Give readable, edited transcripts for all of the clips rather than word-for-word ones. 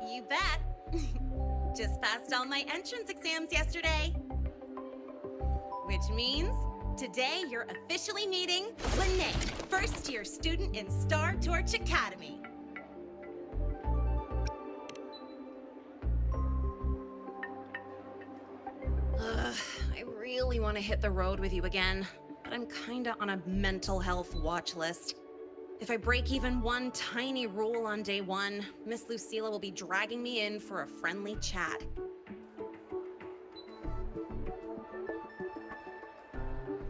You bet. Just passed all my entrance exams yesterday. Which means today you're officially meeting Lahai, first-year student in Star Torch Academy. I really want to hit the road with you again, but I'm kinda on a mental health watch list. If I break even one tiny rule on day one, Miss Lucila will be dragging me in for a friendly chat.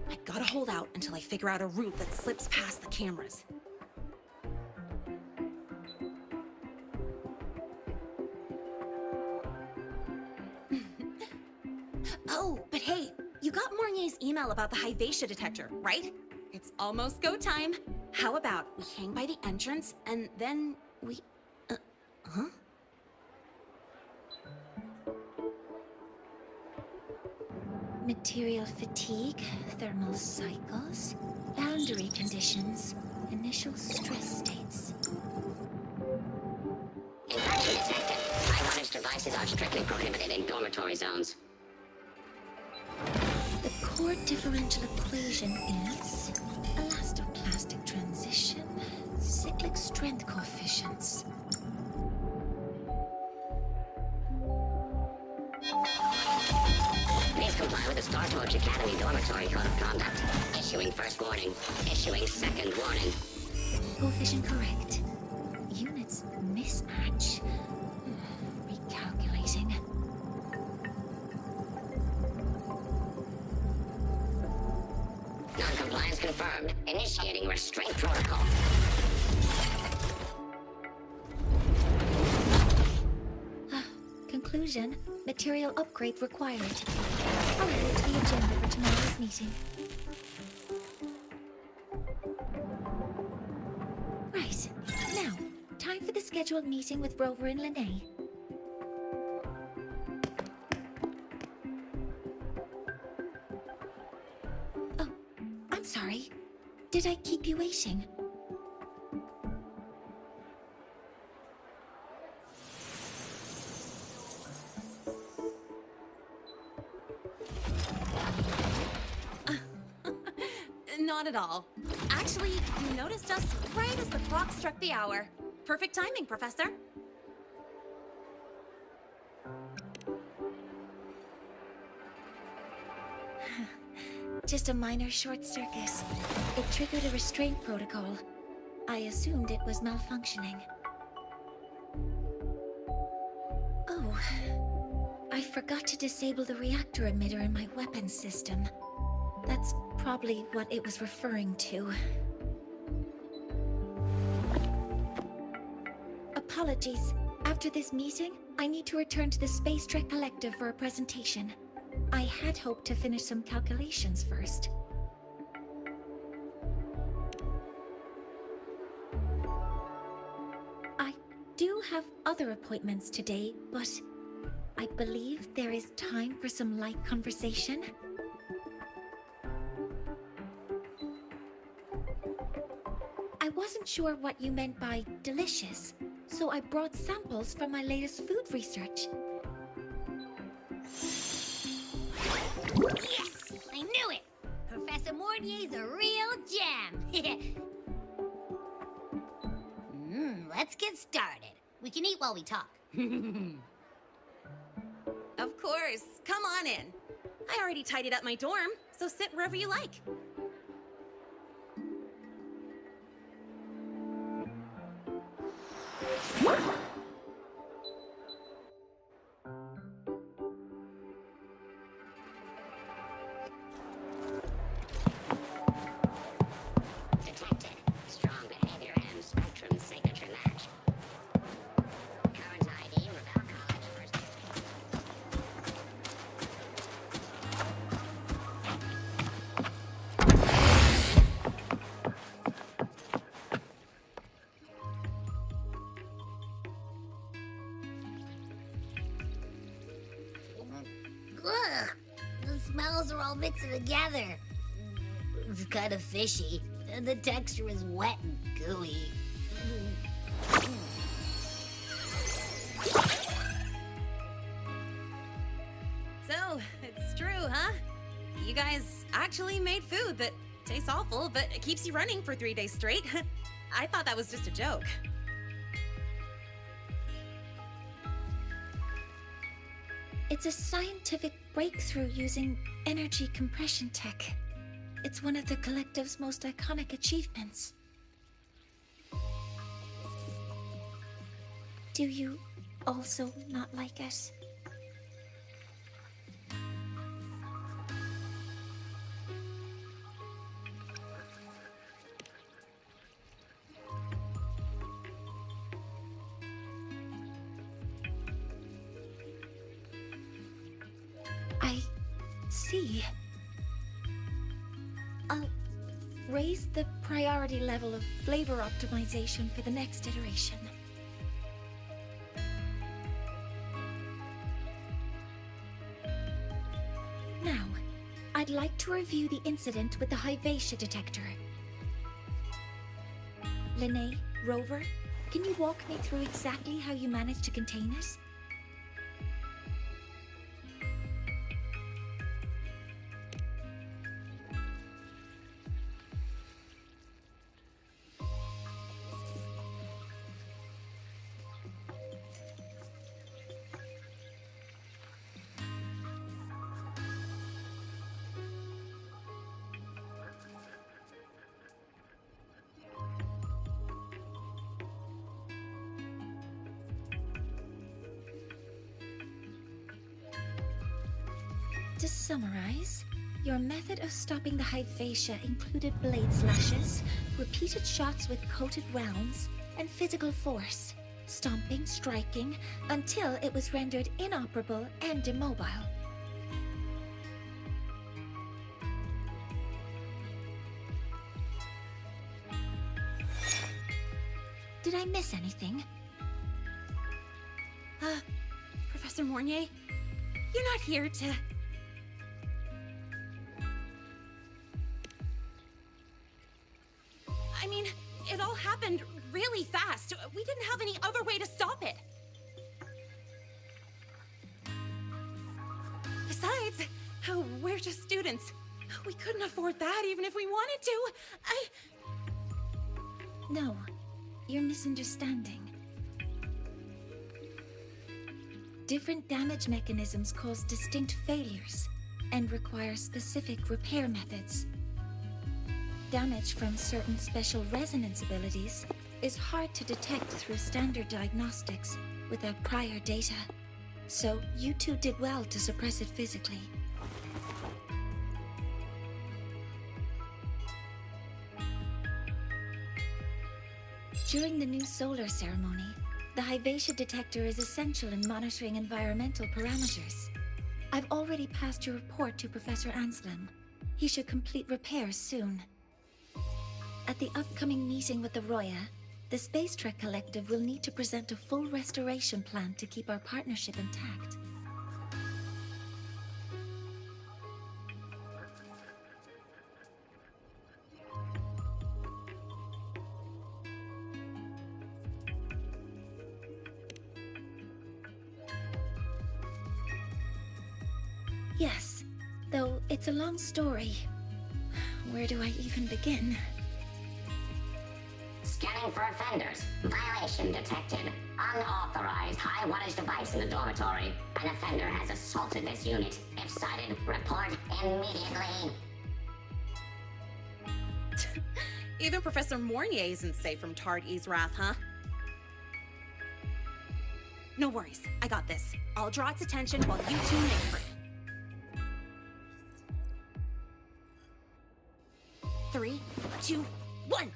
I gotta hold out until I figure out a route that slips past the cameras. Oh, but hey, you got Mornier's email about the Hyvatia detector, right? It's almost go time. How about we hang by the entrance and then we... huh? Material fatigue, thermal cycles, boundary conditions, initial stress states. Infection detected. High-wattage devices are strictly prohibited in dormitory zones. The core differential equation is elastoplastic transition, cyclic strength coefficients. Please comply with the Star Torch Academy Dormitory Code of Conduct. Issuing first warning. Issuing second warning. Coefficient correct. Units mismatch. Recalculating. Non-compliance confirmed. Initiating restraint protocol. Conclusion, material upgrade required. I'll add it to the agenda for tomorrow's meeting. Right, now, time for the scheduled meeting with Rover and Lahai. Oh, I'm sorry. Did I keep you waiting? Not at all. Actually, you noticed us right as the clock struck the hour. Perfect timing, Professor. Just a minor short circuit. It triggered a restraint protocol. I assumed it was malfunctioning. Oh, I forgot to disable the reactor emitter in my weapons system. That's probably what it was referring to. Apologies. After this meeting, I need to return to the Space Trek Collective for a presentation. I had hoped to finish some calculations first. I do have other appointments today, but I believe there is time for some light conversation. I wasn't sure what you meant by delicious, so I brought samples from my latest food research. Yes! I knew it! Professor Mornier's a real gem! Let's get started. We can eat while we talk. Of course. Come on in. I already tidied up my dorm, so sit wherever you like. Detected. Strong behavior and spectrum signature match. Current ID, Rebel College, first. Ugh! The smells are all mixed together. It's kind of fishy, and the texture is wet and gooey. guys actually made food that tastes awful, but it keeps you running for 3 days straight. I thought that was just a joke. It's a scientific breakthrough using energy compression tech. It's one of the collective's most iconic achievements. Do you also not like it? I see. I'll raise the priority level of flavor optimization for the next iteration. Now, I'd like to review the incident with the Hyvatia detector. Lene, Rover, can you walk me through exactly how you managed to contain it? To summarize, your method of stopping the Hyvatia included blade slashes, repeated shots with coated realms, and physical force, stomping, striking, until it was rendered inoperable and immobile. Did I miss anything? Professor Mornier, you're not here to... I mean, it all happened really fast. We didn't have any other way to stop it. Besides, we're just students. We couldn't afford that even if we wanted to. No, you're misunderstanding. Different damage mechanisms cause distinct failures and require specific repair methods. Damage from certain special resonance abilities is hard to detect through standard diagnostics without prior data, so you two did well to suppress it physically. During the new solar ceremony, the Hyvatia detector is essential in monitoring environmental parameters. I've already passed your report to Professor Anselm. He should complete repairs soon. At the upcoming meeting with the Roya, the Space Trek Collective will need to present a full restoration plan to keep our partnership intact. Yes, though it's a long story. Where do I even begin? Scanning for offenders. Violation detected. Unauthorized high wattage device in the dormitory. An offender has assaulted this unit. If sighted, report immediately. Even Professor Mornier isn't safe from Tard-E's wrath, huh? No worries, I got this. I'll draw its attention while you two make free. 3, 2, 1!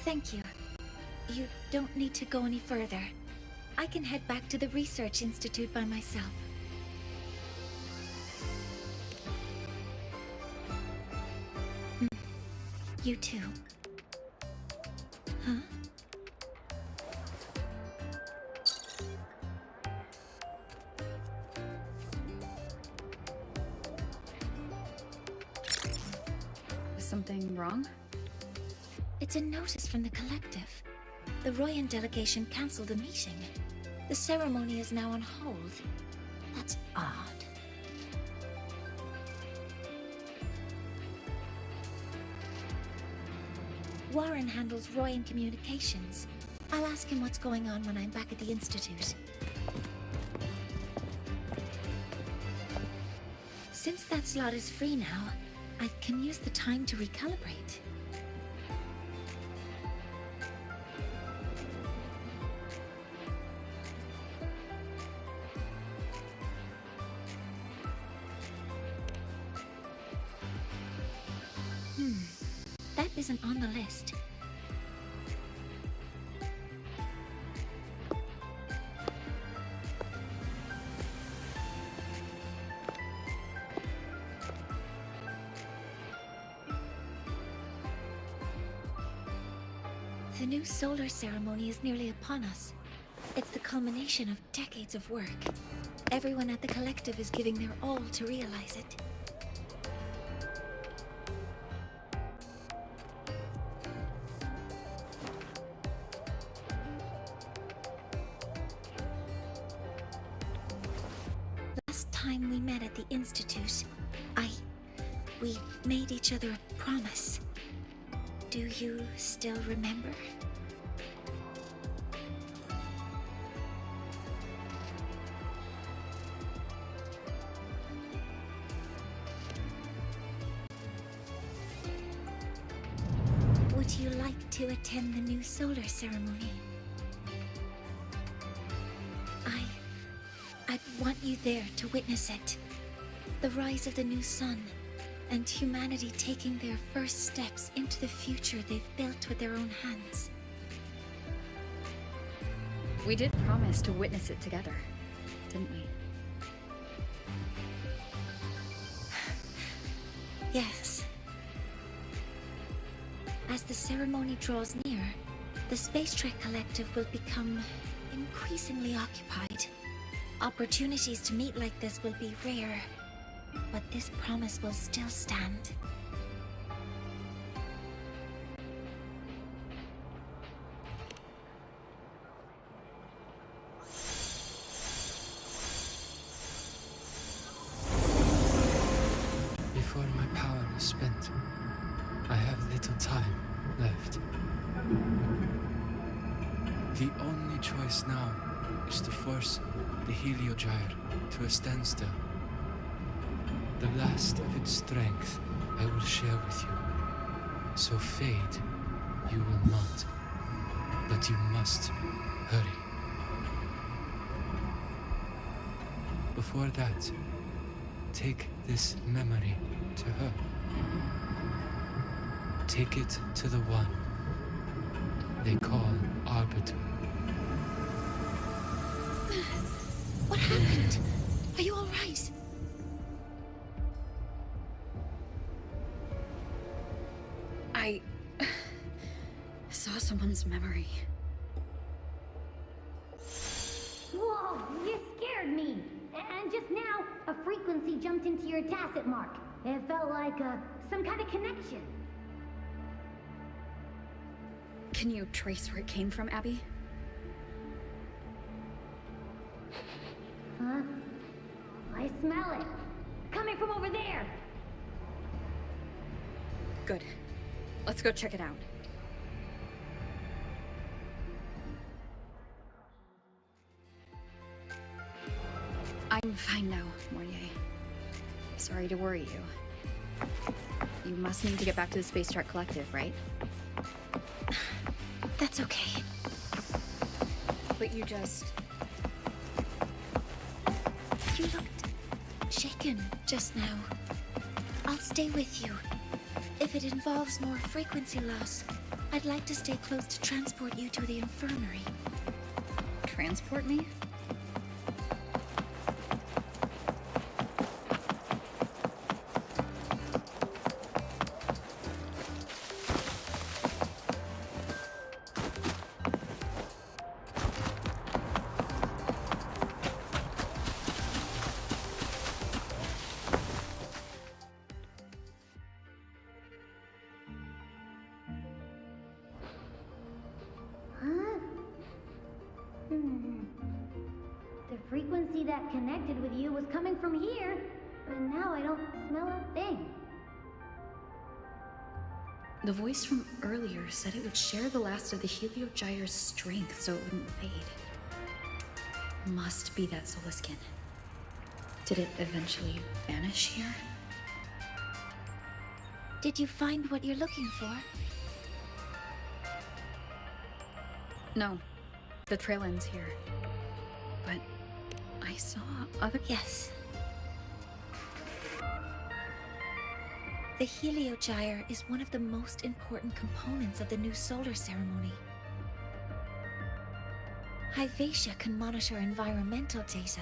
Thank you. You don't need to go any further. I can head back to the Research Institute by myself. You too. Huh? Is something wrong? It's a notice from the collective. The Royan delegation cancelled the meeting. The ceremony is now on hold. That's odd. Warren handles Royan communications. I'll ask him what's going on when I'm back at the Institute. Since that slot is free now, I can use the time to recalibrate. That isn't on the list. The new solar ceremony is nearly upon us. It's the culmination of decades of work. Everyone at the collective is giving their all to realize it. Last time we met at the Institute, we made each other a promise. Do you still remember? Would you like to attend the new solar ceremony? I'd want you there to witness it. The rise of the new sun, and humanity taking their first steps into the future they've built with their own hands. We did promise to witness it together, didn't we? Yes. As the ceremony draws near, the Space Trek Collective will become increasingly occupied. Opportunities to meet like this will be rare, but this promise will still stand. Before my power is spent, I have little time left. The only choice now is to force the Heliogyre to a standstill. The last of its strength I will share with you. So fade you will not. But you must hurry. Before that, take this memory to her. Take it to the one they call Arbiter. What happened? Are you all right? I saw someone's memory. Whoa, you scared me. And just now, a frequency jumped into your tacit mark. It felt like some kind of connection. Can you trace where it came from, Abby? Huh? I smell it. Coming from over there. Good. Let's go check it out. I'm fine now, Mornier. Sorry to worry you. You must need to get back to the Space Trek Collective, right? That's okay. But you just... You looked shaken just now. I'll stay with you. If it involves more frequency loss, I'd like to stay close to transport you to the infirmary. Transport me? Huh? The frequency that connected with you was coming from here, but now I don't smell a thing. The voice from earlier said it would share the last of the Heliogyre's strength so it wouldn't fade. Must be that solar skin. Did it eventually vanish here? Did you find what you're looking for? No. The trail ends here. But I saw other... Yes. The Heliogyre is one of the most important components of the new solar ceremony. Hyvatia can monitor environmental data,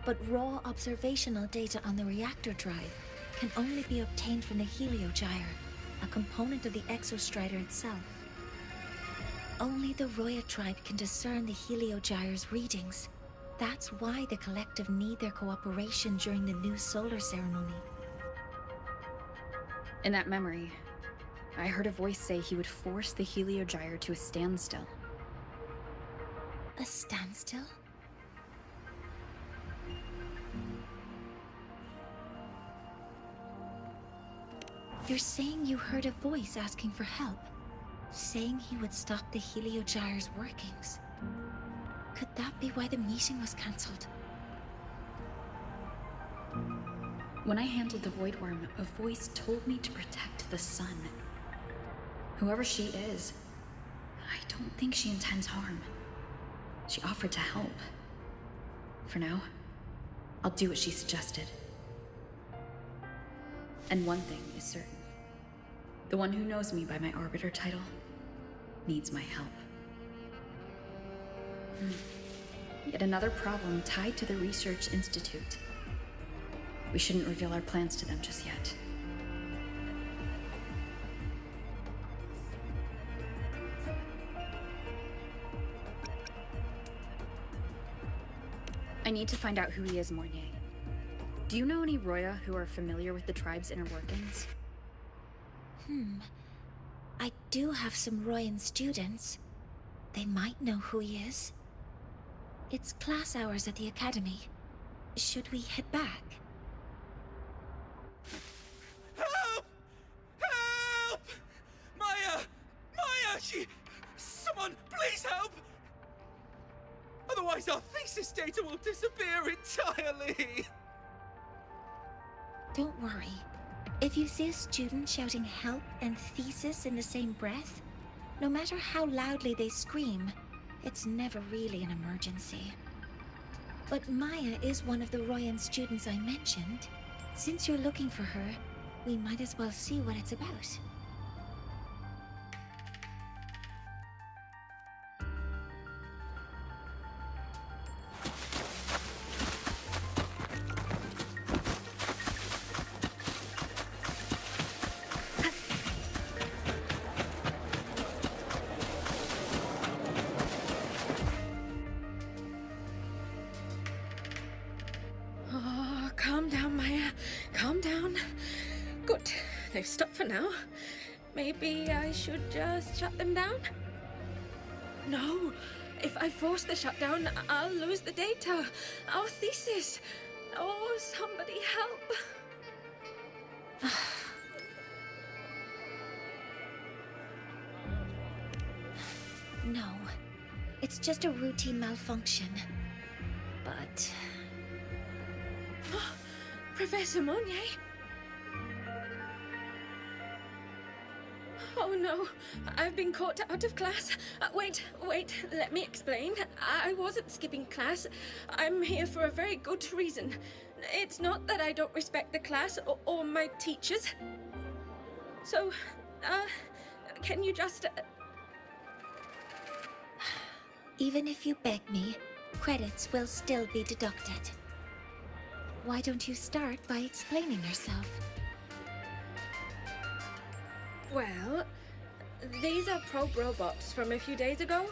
but raw observational data on the reactor drive can only be obtained from the Heliogyre, a component of the Exostrider itself. Only the Roya tribe can discern the Heliogyre's readings. That's why the collective need their cooperation during the new solar ceremony. In that memory, I heard a voice say he would force the Heliogyre to a standstill. A standstill? You're saying you heard a voice asking for help? Saying he would stop the Heliogyre's workings? Could that be why the meeting was cancelled? When I handled the Void Worm, a voice told me to protect the sun. Whoever she is, I don't think she intends harm. She offered to help. For now, I'll do what she suggested. And one thing is certain. The one who knows me by my Arbiter title needs my help. Yet another problem tied to the Research Institute. We shouldn't reveal our plans to them just yet. I need to find out who he is, Mornier. Do you know any Roya who are familiar with the tribe's inner workings? I do have some Royan students. They might know who he is. It's class hours at the academy. Should we head back? Help! Help! Maya! Maya! Someone, please help! Otherwise our thesis data will disappear entirely! Don't worry. If you see a student shouting help and thesis in the same breath, no matter how loudly they scream, it's never really an emergency. But Maya is one of the Royan students I mentioned. Since you're looking for her, we might as well see what it's about. Oh, calm down, Maya. Calm down. Good. They've stopped for now. Maybe I should just shut them down? No. If I force the shutdown, I'll lose the data. Our thesis. Oh, somebody help. No, it's just a routine malfunction. But... Professor Monnier? Oh no, I've been caught out of class. Wait, let me explain. I wasn't skipping class. I'm here for a very good reason. It's not that I don't respect the class or my teachers. So, can you just Even if you beg me, credits will still be deducted. Why don't you start by explaining yourself? Well, these are probe robots from a few days ago.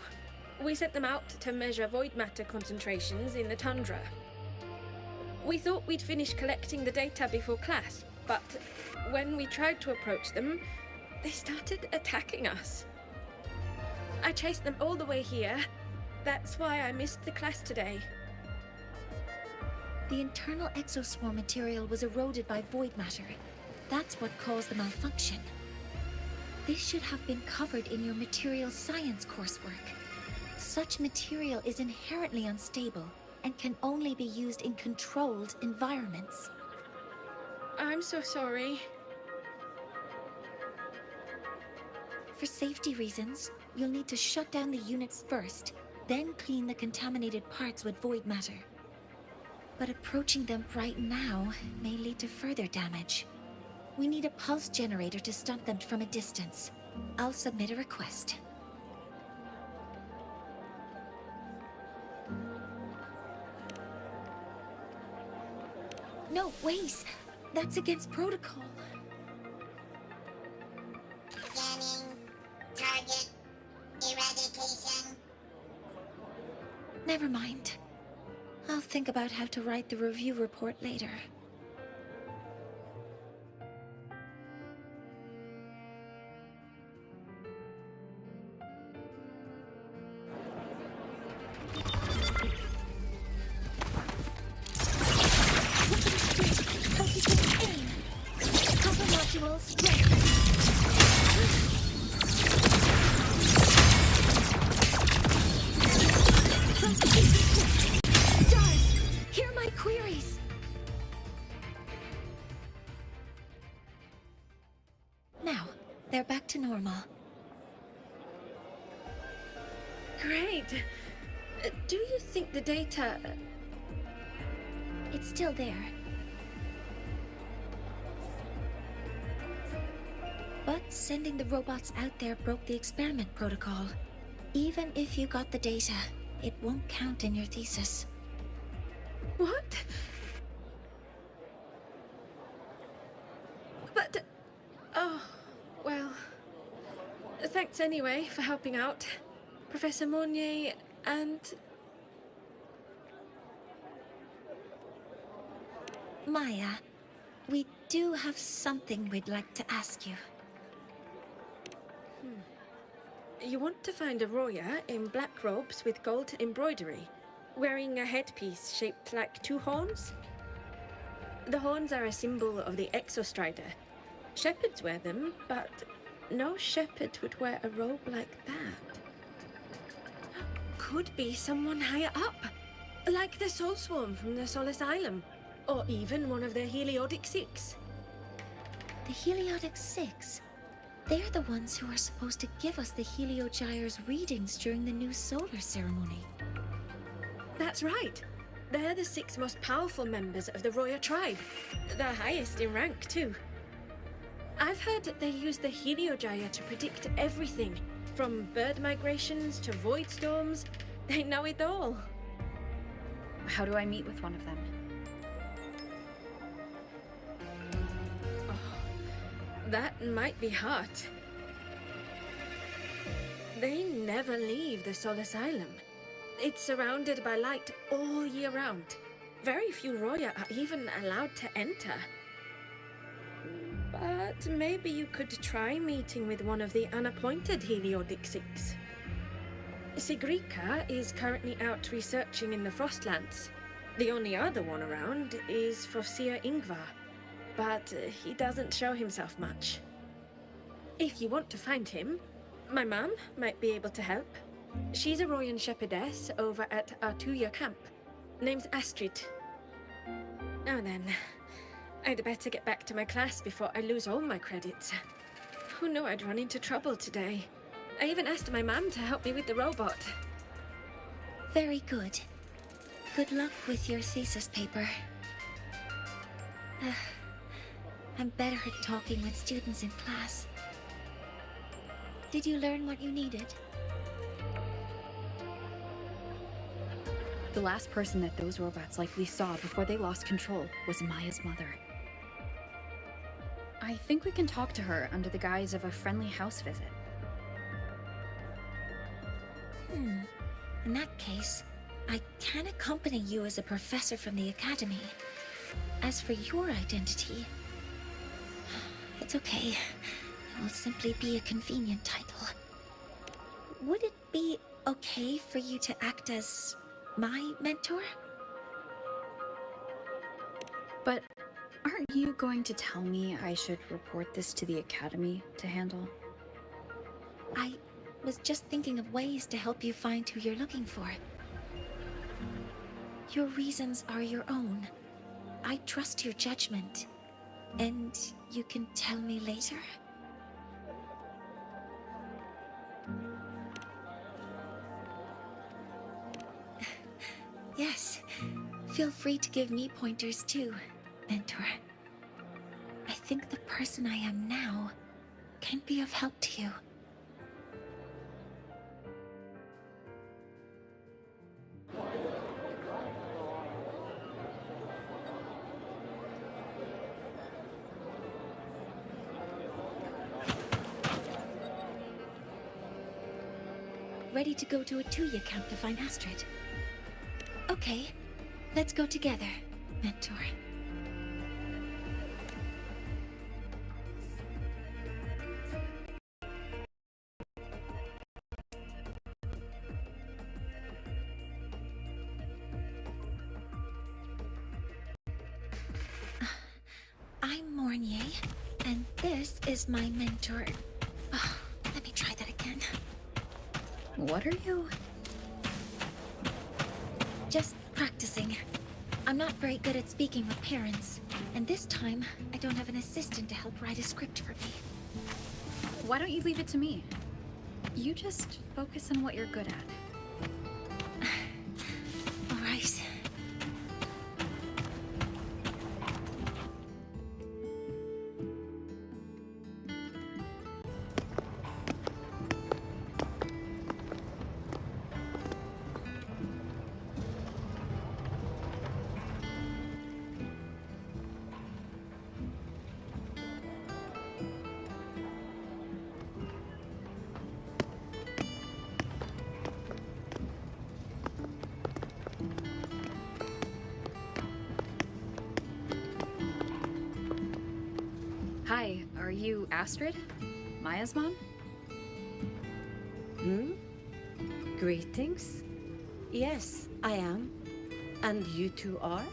We sent them out to measure void matter concentrations in the tundra. We thought we'd finish collecting the data before class, but when we tried to approach them, they started attacking us. I chased them all the way here. That's why I missed the class today. The internal exoswarm material was eroded by void matter. That's what caused the malfunction. This should have been covered in your material science coursework. Such material is inherently unstable and can only be used in controlled environments. I'm so sorry. For safety reasons, you'll need to shut down the units first, then clean the contaminated parts with void matter. But approaching them right now may lead to further damage. We need a pulse generator to stop them from a distance. I'll submit a request. No, wait! That's against protocol. Scanning. Target. Eradication. Never mind. I'll think about how to write the review report later. Hear my queries! Now, they're back to normal. Great. Do you think the data... It's still there. But sending the robots out there broke the experiment protocol. Even if you got the data, it won't count in your thesis. What? But... Oh, well... Thanks anyway for helping out, Professor Monnier and... Maya, we do have something we'd like to ask you. You want to find a Roya in black robes with gold embroidery, wearing a headpiece shaped like two horns? The horns are a symbol of the Exostrider. Shepherds wear them, but no shepherd would wear a robe like that. Could be someone higher up, like the Soul Swarm from the Sol Asylum, or even one of the Heliodic Six. The Heliodic Six? They're the ones who are supposed to give us the Heliogyre's readings during the new solar ceremony. That's right. They're the 6 most powerful members of the Roya tribe. The highest in rank, too. I've heard that they use the Heliogyre to predict everything, from bird migrations to void storms. They know it all. How do I meet with one of them? That might be hard. They never leave the Sol Asylum. It's surrounded by light all year round. Very few Roya are even allowed to enter. But maybe you could try meeting with one of the unappointed Heliodic Six. Sigrika is currently out researching in the Frostlands. The only other one around is Fossier Ingvar, but he doesn't show himself much. If you want to find him, my mum might be able to help. She's a Royan shepherdess over at Artuya camp. Name's Astrid. Now then, I'd better get back to my class before I lose all my credits. Who knew I'd run into trouble today? I even asked my mum to help me with the robot. Very good. Good luck with your thesis paper. I'm better at talking with students in class. Did you learn what you needed? The last person that those robots likely saw before they lost control was Maya's mother. I think we can talk to her under the guise of a friendly house visit. In that case, I can accompany you as a professor from the academy. As for your identity, it's okay. It will simply be a convenient title. Would it be okay for you to act as my mentor? But aren't you going to tell me I should report this to the academy to handle? I was just thinking of ways to help you find who you're looking for. Your reasons are your own. I trust your judgment. And you can tell me later? Yes. Feel free to give me pointers too, mentor. I think the person I am now can be of help to you. Ready to go to a Tuya camp to find Astrid? Okay, let's go together, mentor. I'm Mornier, and this is my mentor. Oh, let me try that again. What are you? Just practicing. I'm not very good at speaking with parents, and this time I don't have an assistant to help write a script for me. Why don't you leave it to me? You just focus on what you're good at. All right. Hi, are you Astrid? Maya's mom? Greetings. Yes, I am. And you two are?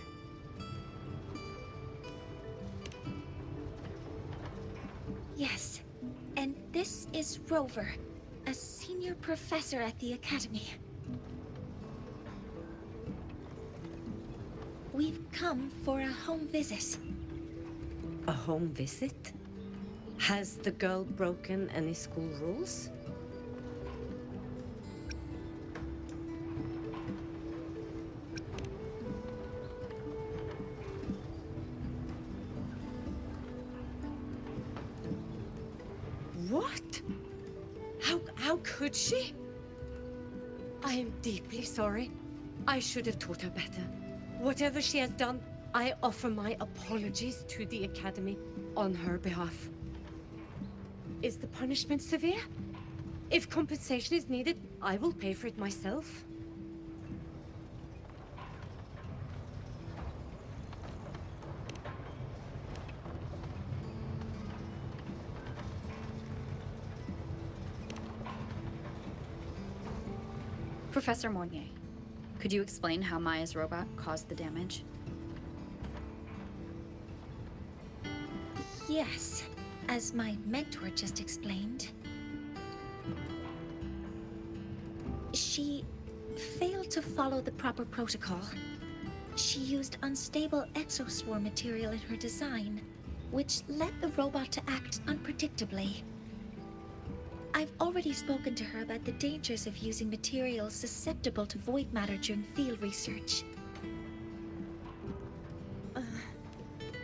Yes, and this is Rover, a senior professor at the academy. We've come for a home visit. A home visit? Has the girl broken any school rules? What? How could she? I am deeply sorry. I should have taught her better. Whatever she has done, I offer my apologies to the Academy on her behalf. Is the punishment severe? If compensation is needed, I will pay for it myself. Professor Mornier, could you explain how Maya's robot caused the damage? Yes, as my mentor just explained. She failed to follow the proper protocol. She used unstable exoswarm material in her design, which led the robot to act unpredictably. I've already spoken to her about the dangers of using materials susceptible to void matter during field research.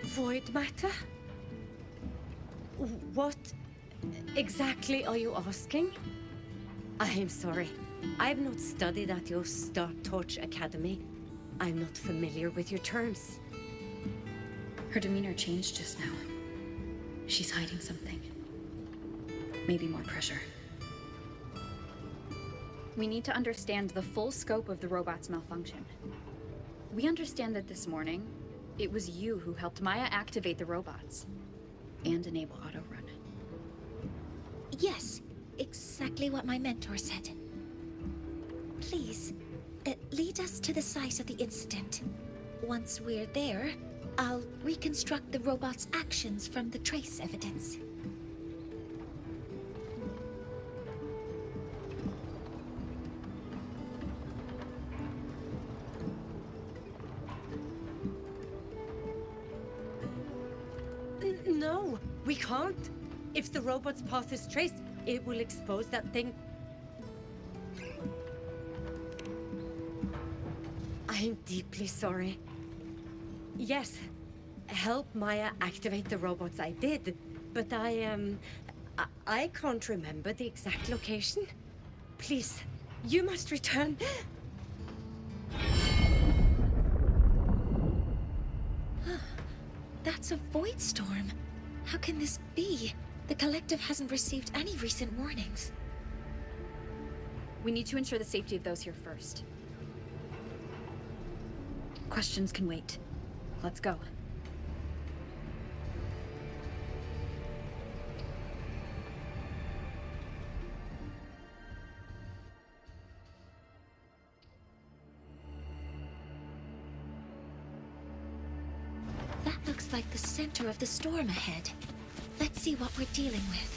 Void matter? What exactly are you asking? I am sorry. I've not studied at your Start Torch Academy. I'm not familiar with your terms. Her demeanor changed just now. She's hiding something. Maybe more pressure. We need to understand the full scope of the robot's malfunction. We understand that this morning, it was you who helped Maya activate the robots and enable auto-run. Yes, exactly what my mentor said. Please, lead us to the site of the incident. Once we're there, I'll reconstruct the robot's actions from the trace evidence. No, we can't. If the robot's path is traced, it will expose that thing. I'm deeply sorry. Yes, help Maya activate the robots I did, but I can't remember the exact location. Please, you must return. That's a void storm. How can this be? The collective hasn't received any recent warnings. We need to ensure the safety of those here first. Questions can wait. Let's go. That looks like the center of the storm ahead. Let's see what we're dealing with.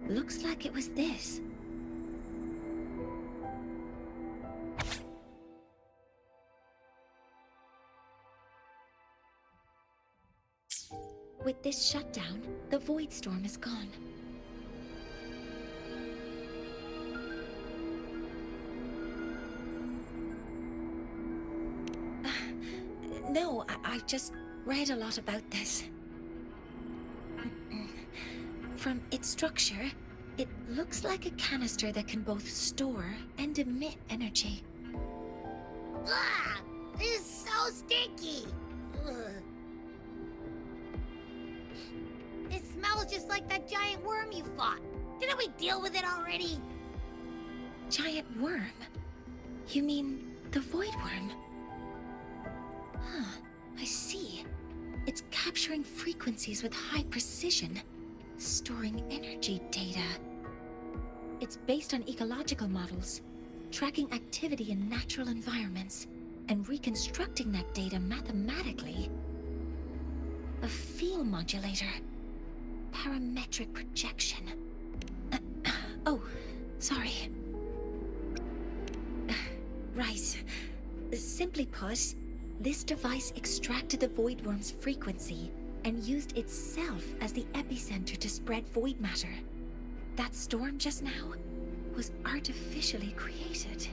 Looks like it was this. With this shutdown, the void storm is gone. No, I've just read a lot about this. From its structure, it looks like a canister that can both store and emit energy. Ah! This is so sticky! Ugh. It smells just like that giant worm you fought. Didn't we deal with it already? Giant worm? You mean the void worm? Huh, I see. It's capturing frequencies with high precision, storing energy data. It's based on ecological models, tracking activity in natural environments, and reconstructing that data mathematically. A field modulator. Parametric projection. Oh, sorry. Right. Simply put, this device extracted the void worm's frequency and used itself as the epicenter to spread void matter. That storm just now was artificially created.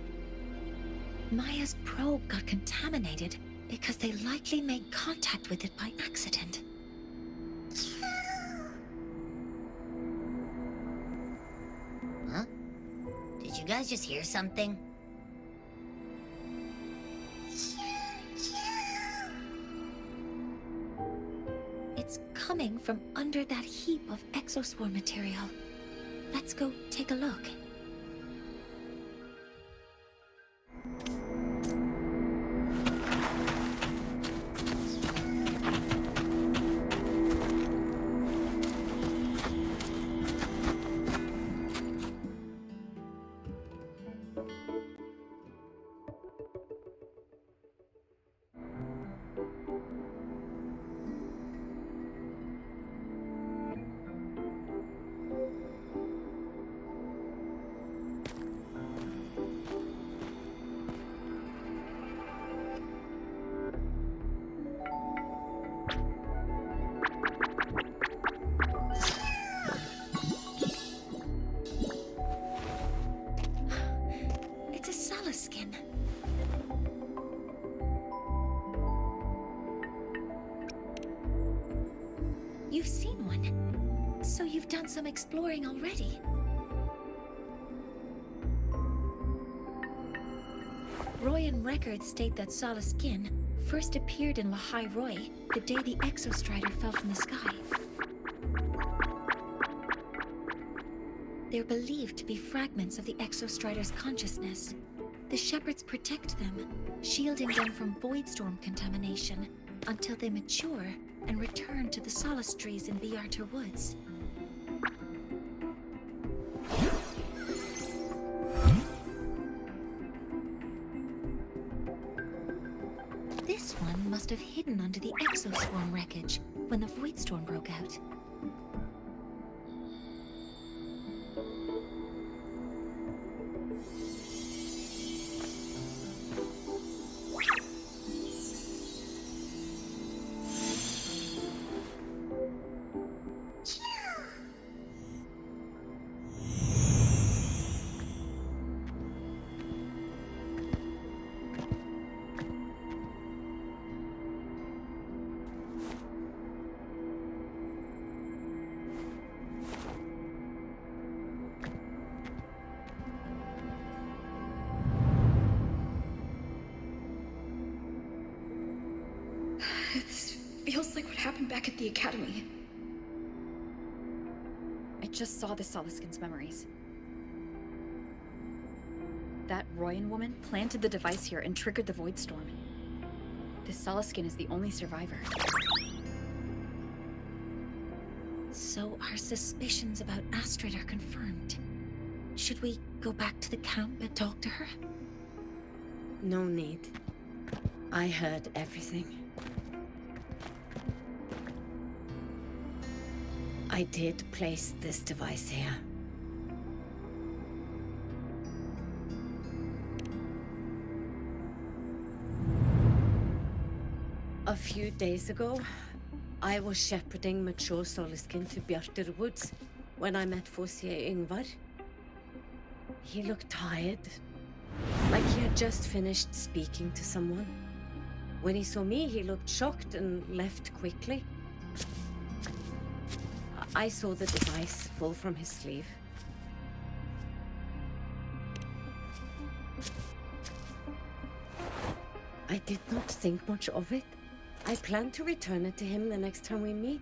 Maya's probe got contaminated because they likely made contact with it by accident. Huh? Did you guys just hear something? It's coming from under that heap of exospore material. Let's go take a look. Skin. You've seen one, so you've done some exploring already. Royan records state that Sala skin first appeared in Lahai Roy the day the Exostrider fell from the sky. They're believed to be fragments of the Exostrider's consciousness. The shepherds protect them, shielding them from voidstorm contamination until they mature and return to the solace trees in Biarter Woods. This one must have hidden under the exoswarm wreckage when the voidstorm broke out. This feels like what happened back at the academy. I just saw the Solaskin's memories. That Royan woman planted the device here and triggered the void storm. This Solaskin is the only survivor. So our suspicions about Astrid are confirmed. Should we go back to the camp and talk to her? No need. I heard everything. I did place this device here. A few days ago, I was shepherding mature Solaskin to Bjarter Woods when I met Fossier Ingvar. He looked tired, like he had just finished speaking to someone. When he saw me, he looked shocked and left quickly. I saw the device fall from his sleeve. I did not think much of it. I plan to return it to him the next time we meet.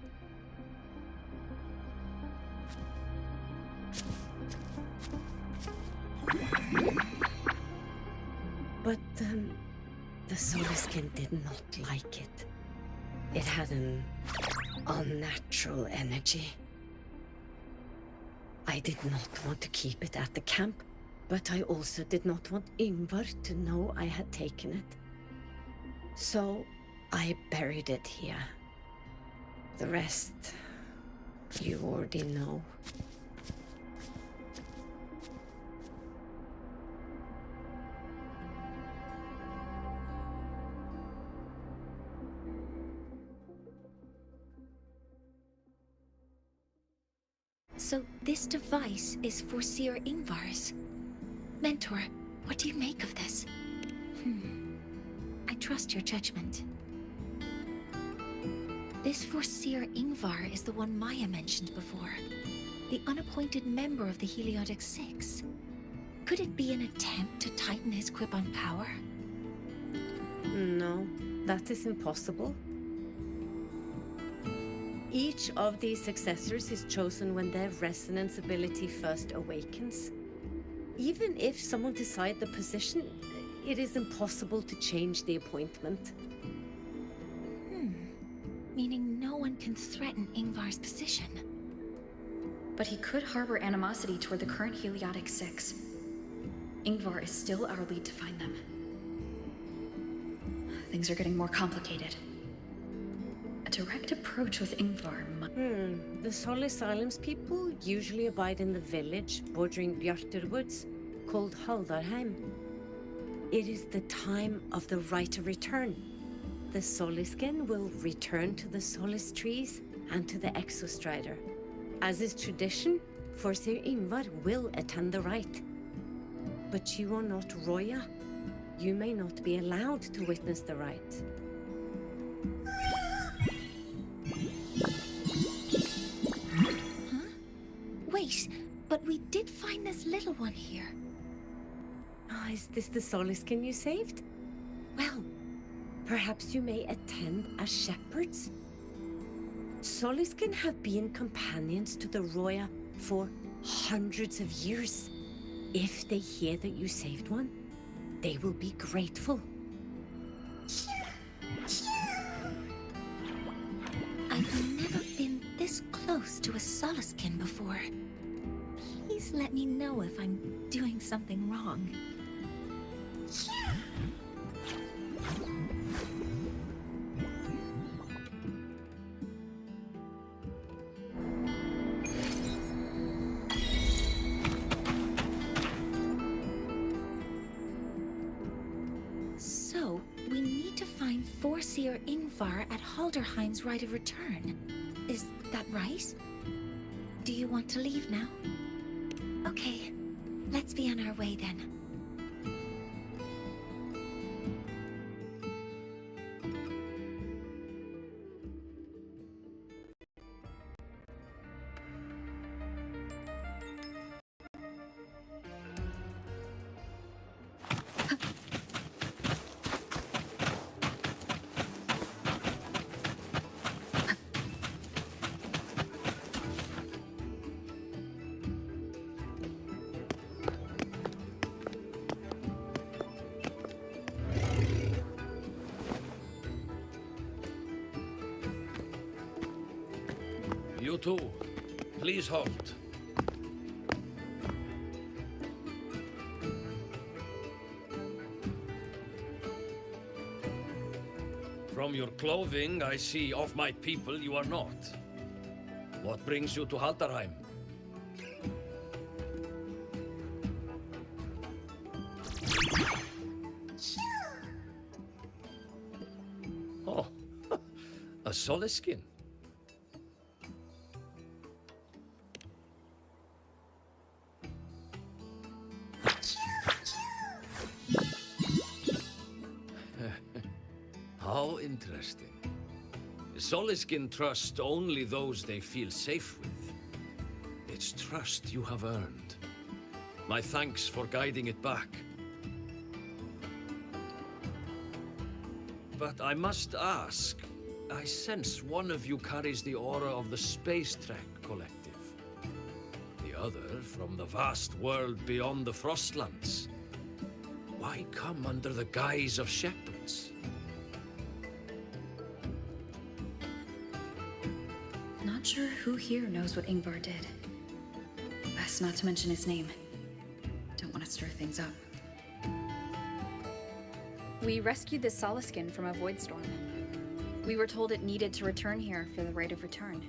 But, the solar skin did not like it. It had an unnatural energy. I did not want to keep it at the camp, but I also did not want Ingvar to know I had taken it. So I buried it here. The rest, you already know. So this device is for Seer Ingvar's. Mentor, what do you make of this? I trust your judgment. This for Seer Ingvar is the one Maya mentioned before. The unappointed member of the Heliotic Six. Could it be an attempt to tighten his grip on power? No, that is impossible. Each of these successors is chosen when their resonance ability first awakens. Even if someone decides the position, it is impossible to change the appointment. Meaning no one can threaten Ingvar's position. But he could harbor animosity toward the current Heliotic Six. Ingvar is still our lead to find them. Things are getting more complicated. A direct approach with Ingvar The Solis Islands people usually abide in the village bordering Bjarturwoods, called Haldarheim. It is the time of the right of return. The Soliskin will return to the Solis trees and to the Exostrider. As is tradition, Forseer Ingvar will attend the rite. But you are not Roya. You may not be allowed to witness the rite. Wait, but we did find this little one here. Is this the Soliskin you saved? Well, perhaps you may attend as shepherds. Soliskin have been companions to the Roya for hundreds of years. If they hear that you saved one, they will be grateful. I've never been this close to a Soliskin before. Please let me know if I'm doing something wrong. So, we need to find Forseer Ingvar at Halderheim's Rite of Return. Is that right? Do you want to leave now? Okay, let's be on our way then. You two, please halt. From your clothing, I see of my people you are not. What brings you to Haldarheim? Oh, a Soliskin. How interesting. Soliskin trust only those they feel safe with. It's trust you have earned. My thanks for guiding it back. But I must ask, I sense one of you carries the aura of the Space Trek Collective. The other from the vast world beyond the Frostlands. Why Why come under the guise of shepherds? Not sure who here knows what Ingvar did. Best not to mention his name. Don't want to stir things up. We rescued the Solaskin from a void storm. We were told it needed to return here for the rite of return.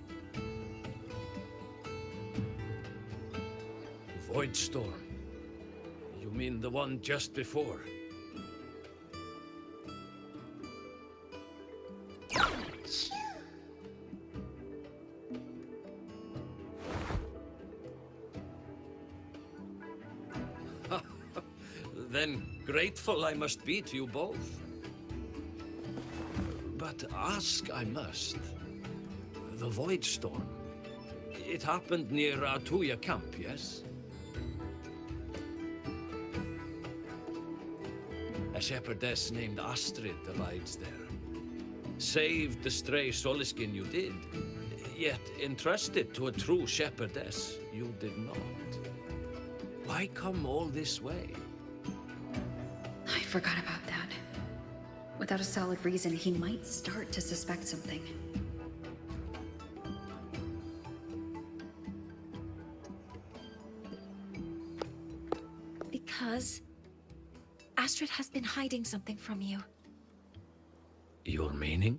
Void storm? You mean the one just before? Then grateful I must be to you both. But ask I must. The Void Storm. It happened near Atuya camp, yes? A shepherdess named Astrid abides there. Saved the stray Soliskin you did, yet entrusted to a true shepherdess you did not. Why come all this way? I forgot about that. Without a solid reason, he might start to suspect something. Because Astrid has been hiding something from you. Your meaning?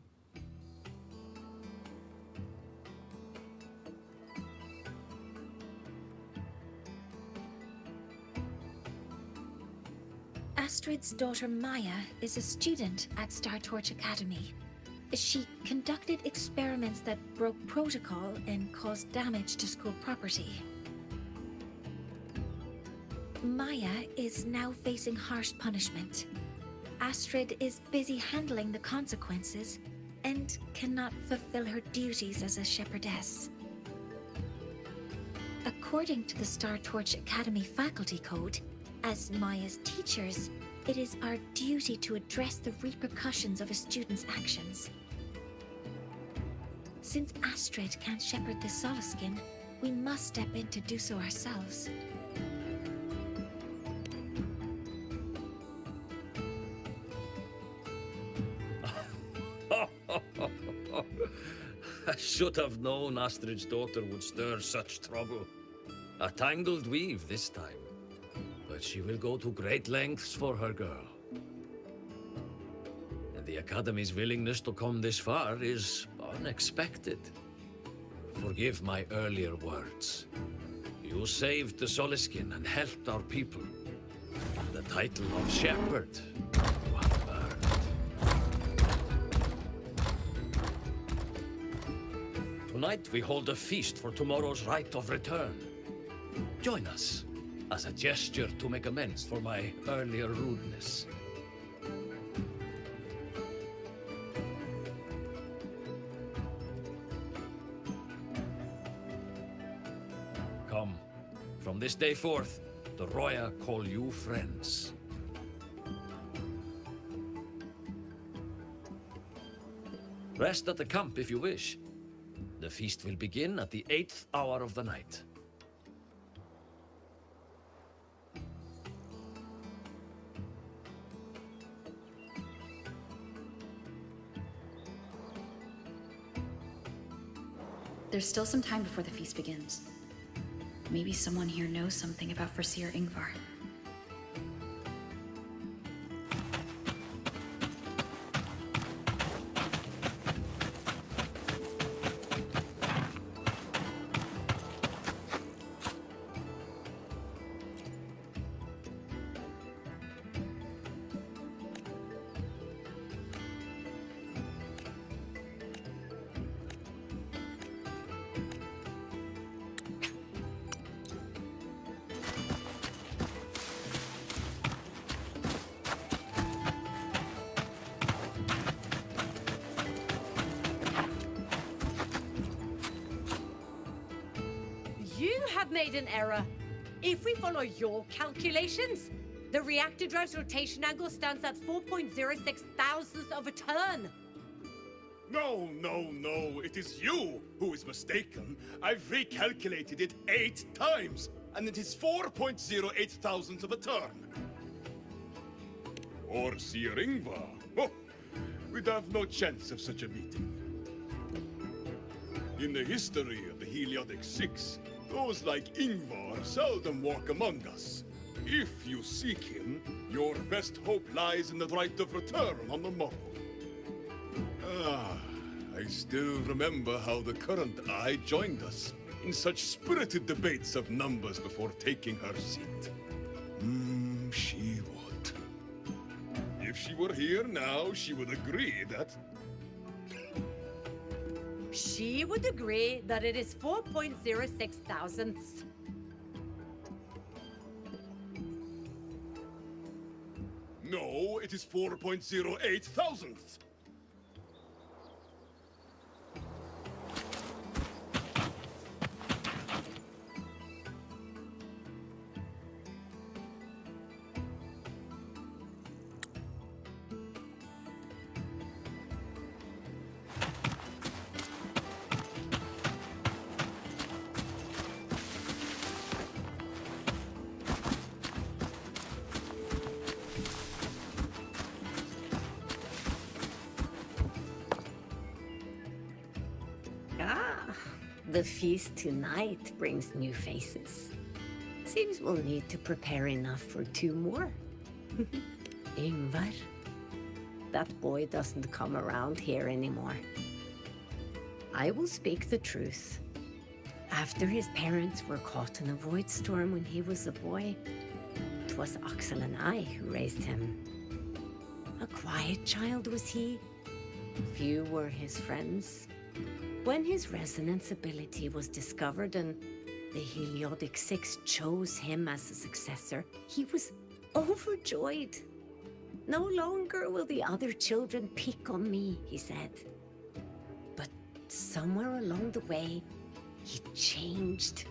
Astrid's daughter Maya is a student at Startorch Academy. She conducted experiments that broke protocol and caused damage to school property. Maya is now facing harsh punishment. Astrid is busy handling the consequences and cannot fulfill her duties as a shepherdess. According to the Startorch Academy faculty code, as Maya's teachers, it is our duty to address the repercussions of a student's actions. Since Astrid can't shepherd the Solaskin, we must step in to do so ourselves. I should have known Astrid's daughter would stir such trouble. A tangled weave this time. But she will go to great lengths for her girl. And the Academy's willingness to come this far is unexpected. Forgive my earlier words. You saved the Soliskin and helped our people. The title of shepherd you have earned. Tonight we hold a feast for tomorrow's rite of return. Join us, as a gesture to make amends for my earlier rudeness. Come, from this day forth, the Roya call you friends. Rest at the camp if you wish. The feast will begin at the 8th hour of the night. There's still some time before the feast begins. Maybe someone here knows something about Foreseer Ingvar. You have made an error. If we follow your calculations, the reactor drive's rotation angle stands at 4.06 thousandths of a turn. No, no, no. It is you who is mistaken. I've recalculated it 8 times, and it is 4.08 thousandths of a turn. Or Seer Ingvar. Oh, we'd have no chance of such a meeting. In the history of the Heliodic Six, those like Ingvar seldom walk among us. If you seek him, your best hope lies in the right of return on the morrow. Ah, I still remember how the current eye joined us in such spirited debates of numbers before taking her seat. She would. If she were here now, she would agree that... She would agree that it is 4.06 thousandths. No, it is 4.08 thousandths. The feast tonight brings new faces. Seems we'll need to prepare enough for 2 more. Ingvar. That boy doesn't come around here anymore. I will speak the truth. After his parents were caught in a void storm when he was a boy, it was Axel and I who raised him. A quiet child was he. Few were his friends. When his resonance ability was discovered and the Heliodic Six chose him as a successor, he was overjoyed. No longer will the other children pick on me, he said. But somewhere along the way, he changed.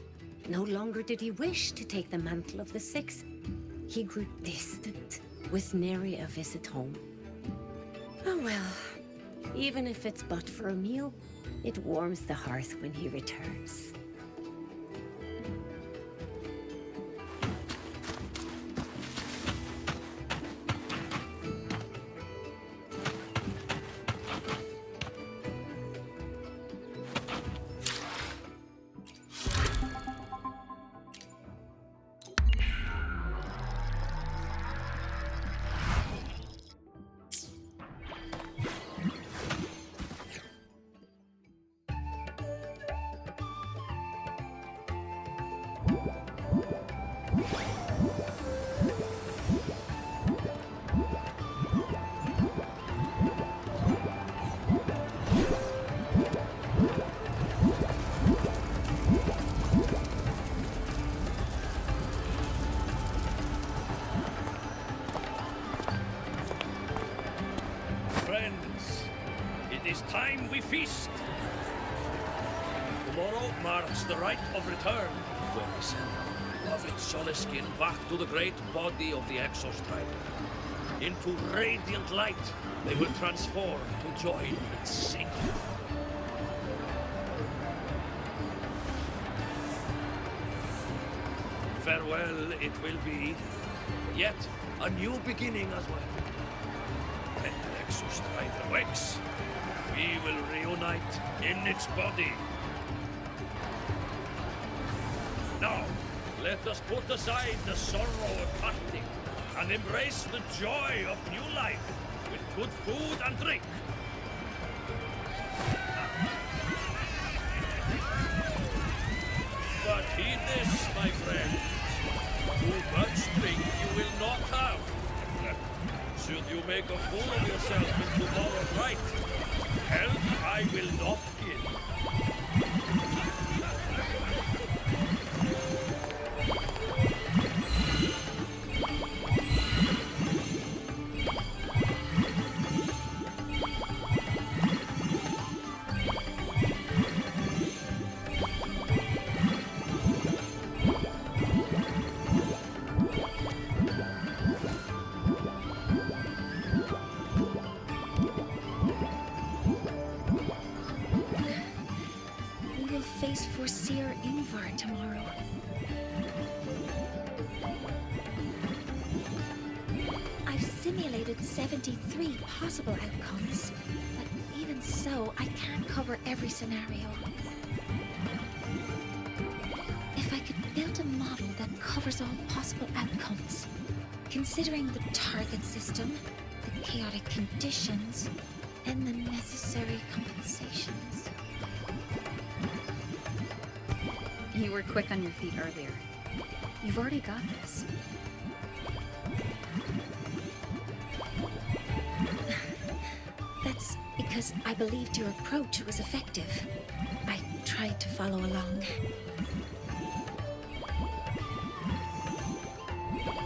No longer did he wish to take the mantle of the Six. He grew distant, with nary a visit home. Oh well, even if it's but for a meal, it warms the hearth when he returns. Friends, it is time we feast. Tomorrow marks the rite of return, when we send our beloved Soliskin back to the great body of the Exostrider. Into radiant light, they will transform to join its sacred. Farewell it will be, yet a new beginning as well. When the Exostrider wakes, we will reunite in its body. Now, let us put aside the sorrow of parting and embrace the joy of new life with good food and drink. But heed this, my friends. Too much drink you will not have. Should you make a fool of yourself in tomorrow's rite, health I will not give. Face for Seer Ingvar tomorrow. I I've simulated 73 possible outcomes, but even so, I can't cover every scenario. If I could build a model that covers all possible outcomes, considering the target system, the chaotic conditions, and the necessary compensations. You were quick on your feet earlier. You've already got this. That's because I believed your approach was effective. I tried to follow along.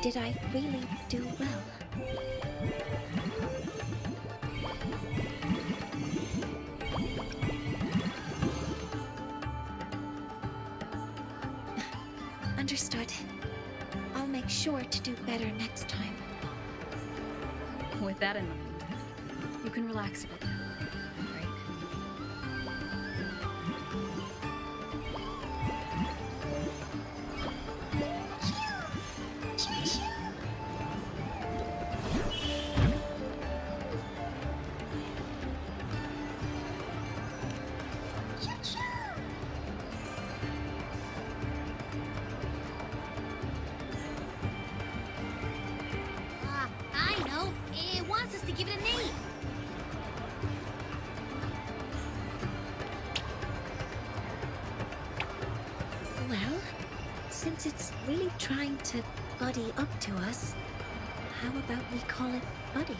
Did I really do well? Understood. I'll make sure to do better next time. With that in mind, you can relax a bit now, right? I know. It wants us to give it a name. Well, since it's really trying to buddy up to us, how about we call it Buddy?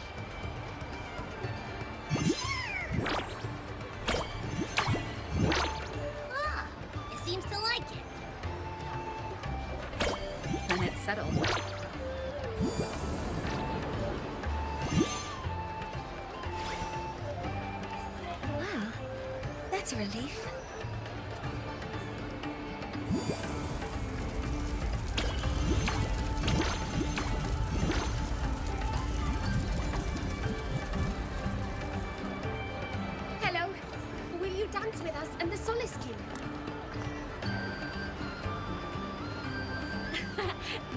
Ah, it seems to like it. Then it's settled. Wow, that's a relief. Hello. Will you dance with us and the Soliskin?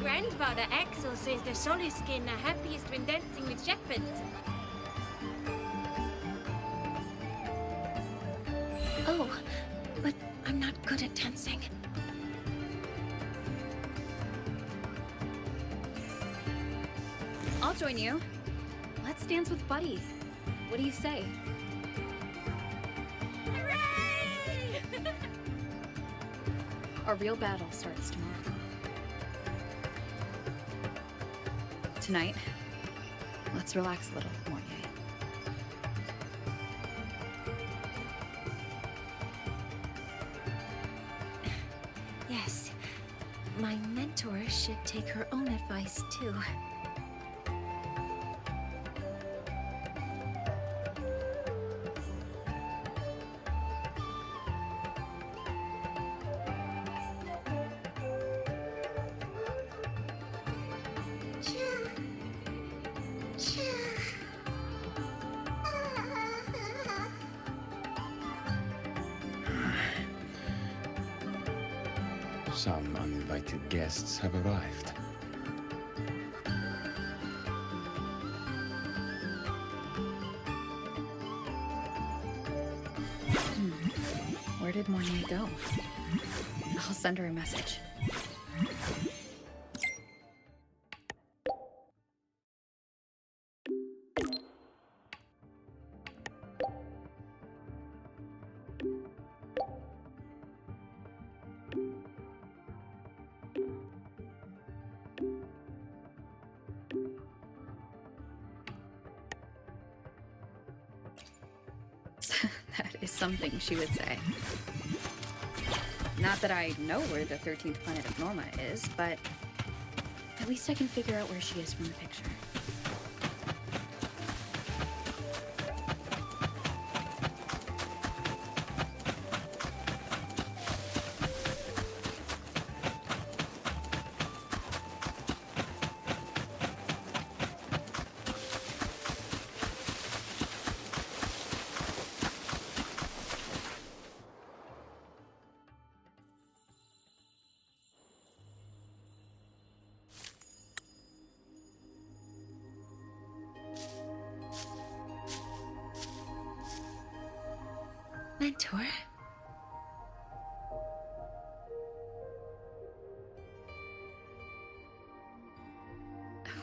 Grandfather Axel says the Soliskin are happiest when dancing with shepherds. Oh, but I'm not good at dancing. I'll join you. Let's dance with Buddy. What do you say? Hooray! Our real battle starts tomorrow. Tonight, let's relax a little, Mornier. Yes, my mentor should take her own advice too. Some uninvited guests have arrived. Where did Mornier go? I'll send her a message. That is something she would say. Not that I know where the 13th planet of Norma is, but at least I can figure out where she is from the picture. mentor.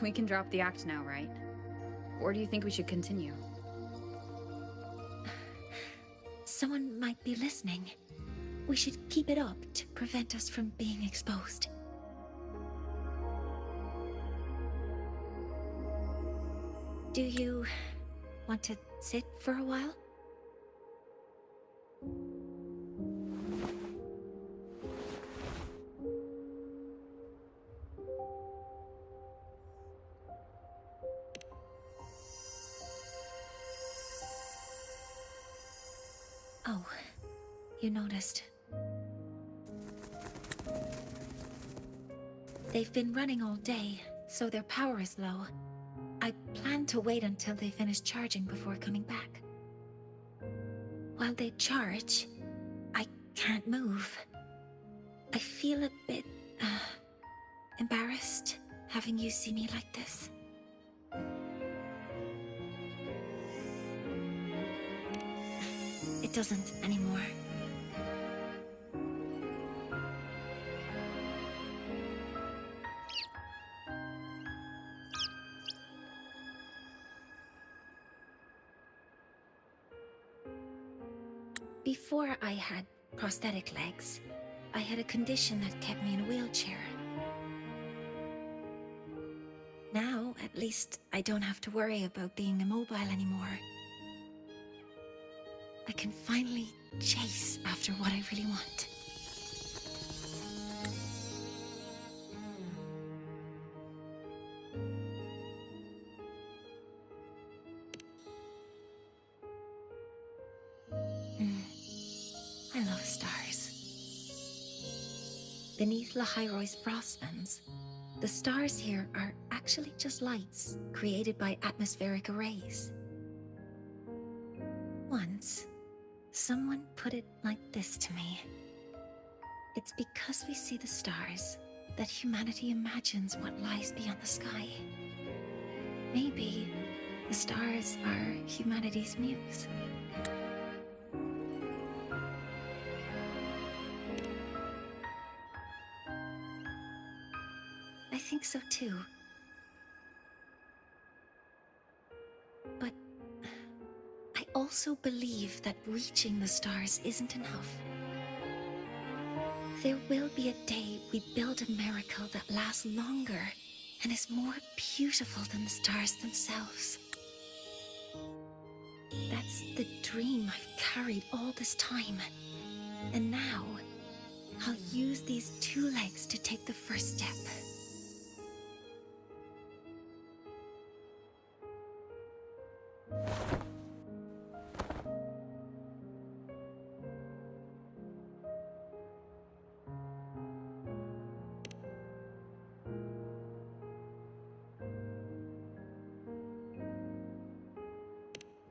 We can drop the act now, right? Or do you think we should continue? Someone might be listening. We should keep it up to prevent us from being exposed. Do you want to sit for a while? Oh, you noticed. They've been running all day, so their power is low. I plan to wait until they finish charging before coming back. While they charge, I can't move. I feel a bit, embarrassed having you see me like this. It doesn't anymore. Before I had prosthetic legs, I had a condition that kept me in a wheelchair. Now, at least, I don't have to worry about being immobile anymore. I can finally chase after what I really want. I love stars. Beneath Lahai's frostlands, the stars here are actually just lights created by atmospheric arrays. Once, someone put it like this to me. It's because we see the stars that humanity imagines what lies beyond the sky. Maybe the stars are humanity's muse. I think so too. But I also believe that reaching the stars isn't enough. There will be a day we build a miracle that lasts longer and is more beautiful than the stars themselves. That's the dream I've carried all this time. And now, I'll use these two legs to take the first step.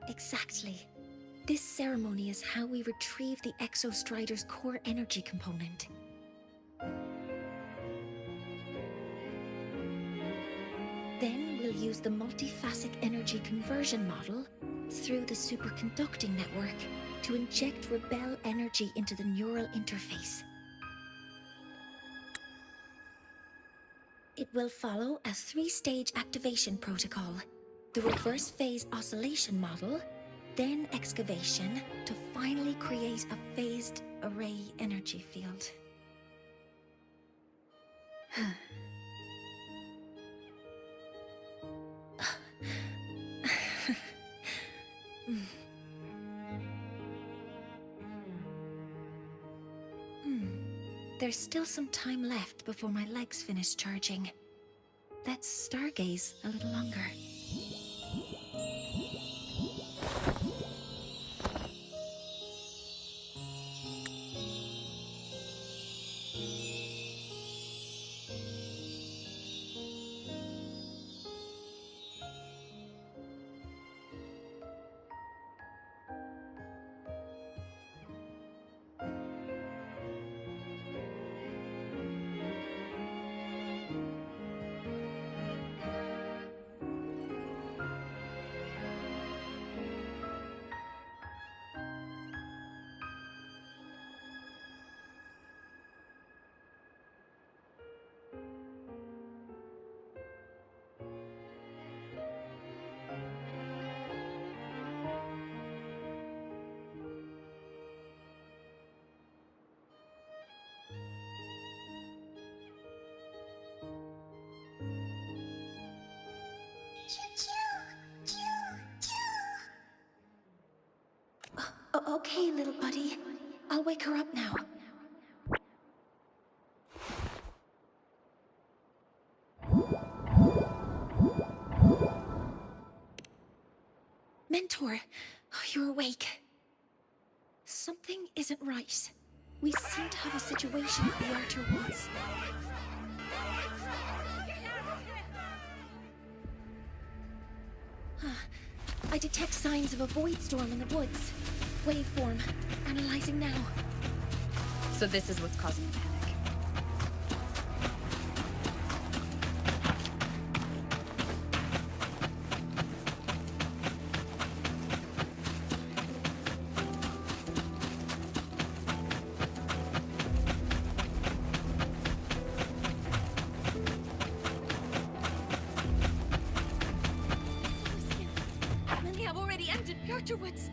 Exactly. This ceremony is how we retrieve the Exostrider's core energy component. Then we'll use the multiphasic energy conversion model through the superconducting network to inject rebel energy into the neural interface. It will follow a 3-stage activation protocol. The reverse phase oscillation model, then excavation to finally create a phased array energy field. There's still some time left before my legs finish charging. Let's stargaze a little longer. Okay, little buddy. I'll wake her up now. Mentor, you're awake. Something isn't right. We seem to have a situation at the Outer Woods. I detect signs of a void storm in the woods. Waveform. Analyzing now. So this is what's causing the panic. Many have already entered the Outer Woods.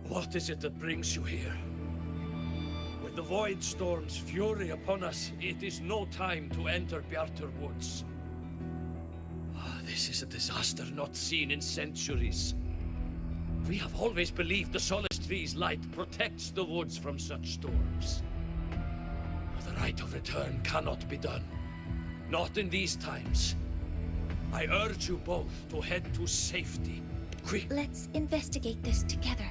What is it that brings you here? With the Void Storm's fury upon us, it is no time to enter Bjartur Woods. This is a disaster not seen in centuries. We have always believed the Solace Tree's light protects the woods from such storms. The right of return cannot be done. Not in these times. I urge you both to head to safety. Quick! Let's investigate this together.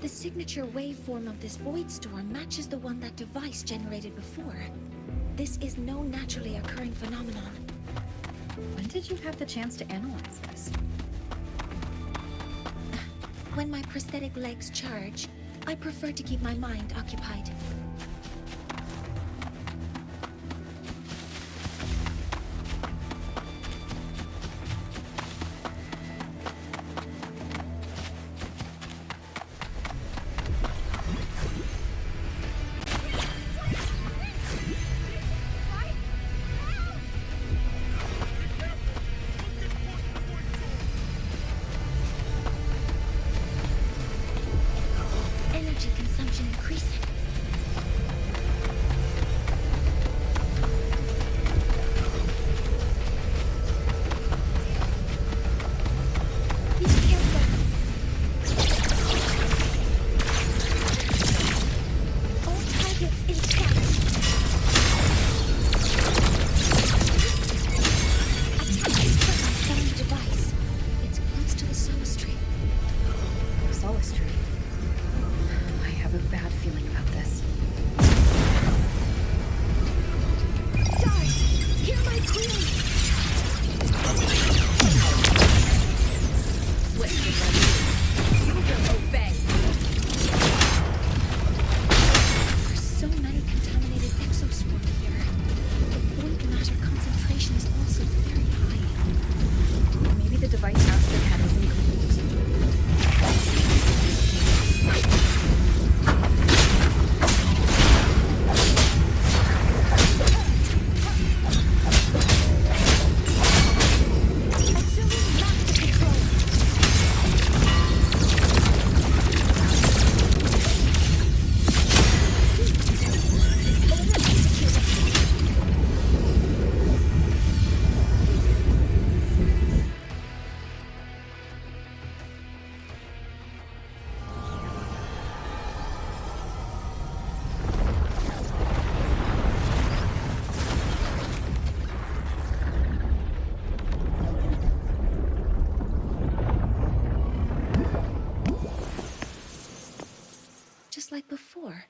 The signature waveform of this void storm matches the one that device generated before. This is no naturally occurring phenomenon. When did you have the chance to analyze this? When my prosthetic legs charge, I prefer to keep my mind occupied. Energy consumption increasing. Be careful. All targets intact. Attack is first on the device. It's close to the Solace Tree. Solace Tree. I have a bad feeling about this. Guards, hear my query. Swift and ready. You will obey. There are so many contaminated exospores here. The void matter concentration is also very high. Maybe the device outfit had is incomplete. Assuming master control. Order executed. Just like before.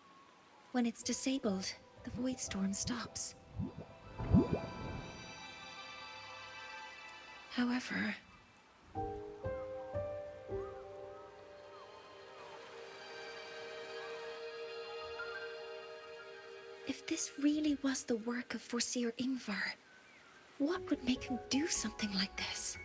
When it's disabled, the void storm stops. However, this really was the work of Foreseer Ingvar, what would make him do something like this?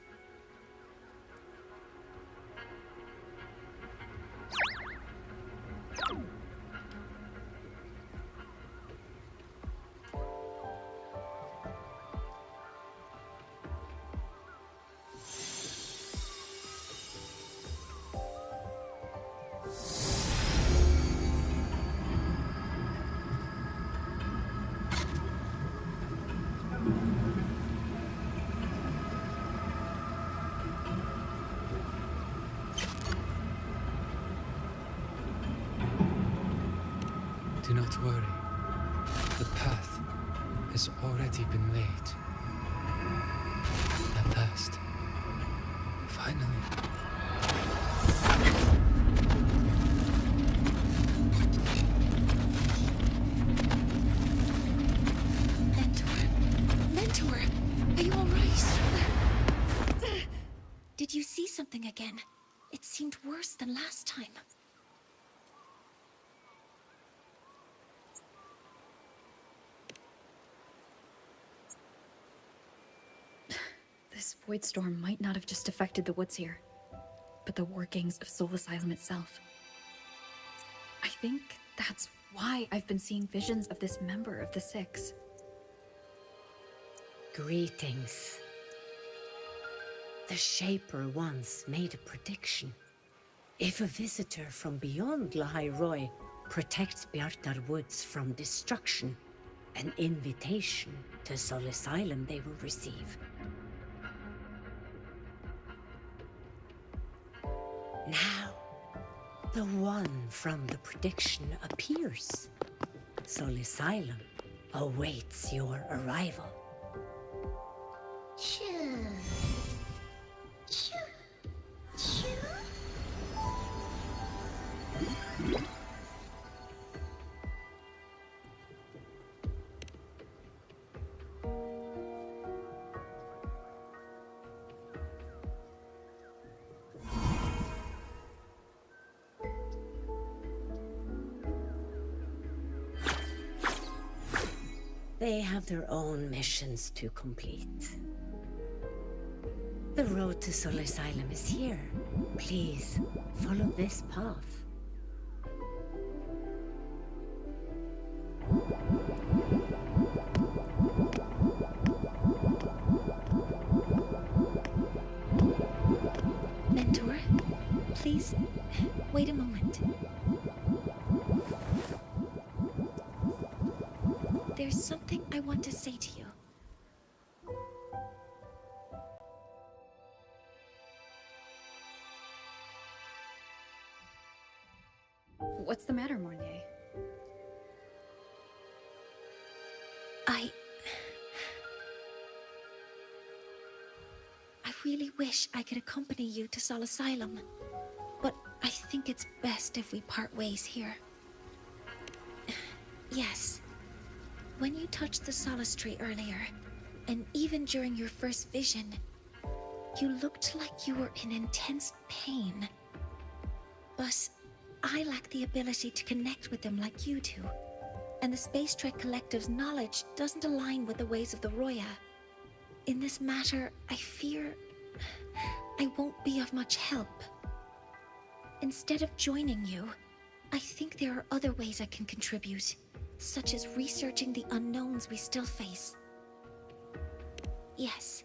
Do not worry. The path has already been laid. At last. Finally. Mentor, are you all right? Did you see something again? It seemed worse than last time. This void storm might not have just affected the woods here, but the workings of Soul Asylum itself. I think that's why I've been seeing visions of this member of the Six. Greetings. The Shaper once made a prediction. If a visitor from beyond Lahai Roy protects Bjartar Woods from destruction, an invitation to Soul Asylum they will receive. Now, the one from the prediction appears. Soul Asylum awaits your arrival. They have their own missions to complete. The road to Soul Asylum is here. Please, follow this path. Mentor, please, wait a moment. There's something I want to say to you. What's the matter, Mornier? I really wish I could accompany you to Soul Asylum, but I think it's best if we part ways here. Yes. When you touched the Solace Tree earlier, and even during your first vision, you looked like you were in intense pain. But I lack the ability to connect with them like you do, and the Space Trek Collective's knowledge doesn't align with the ways of the Roya. In this matter, I fear I won't be of much help. Instead of joining you, I think there are other ways I can contribute, such as researching the unknowns we still face. Yes,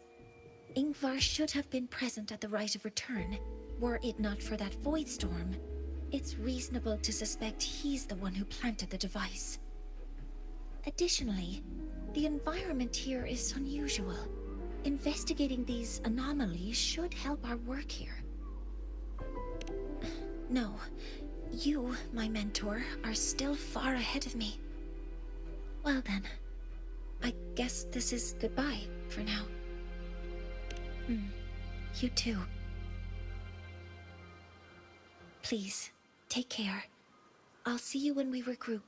Ingvar should have been present at the Rite of Return. Were it not for that void storm, it's reasonable to suspect he's the one who planted the device. Additionally, the environment here is unusual. Investigating these anomalies should help our work here. No, you, my mentor, are still far ahead of me. Well then, I guess this is goodbye for now. You too. Please, take care. I'll see you when we regroup.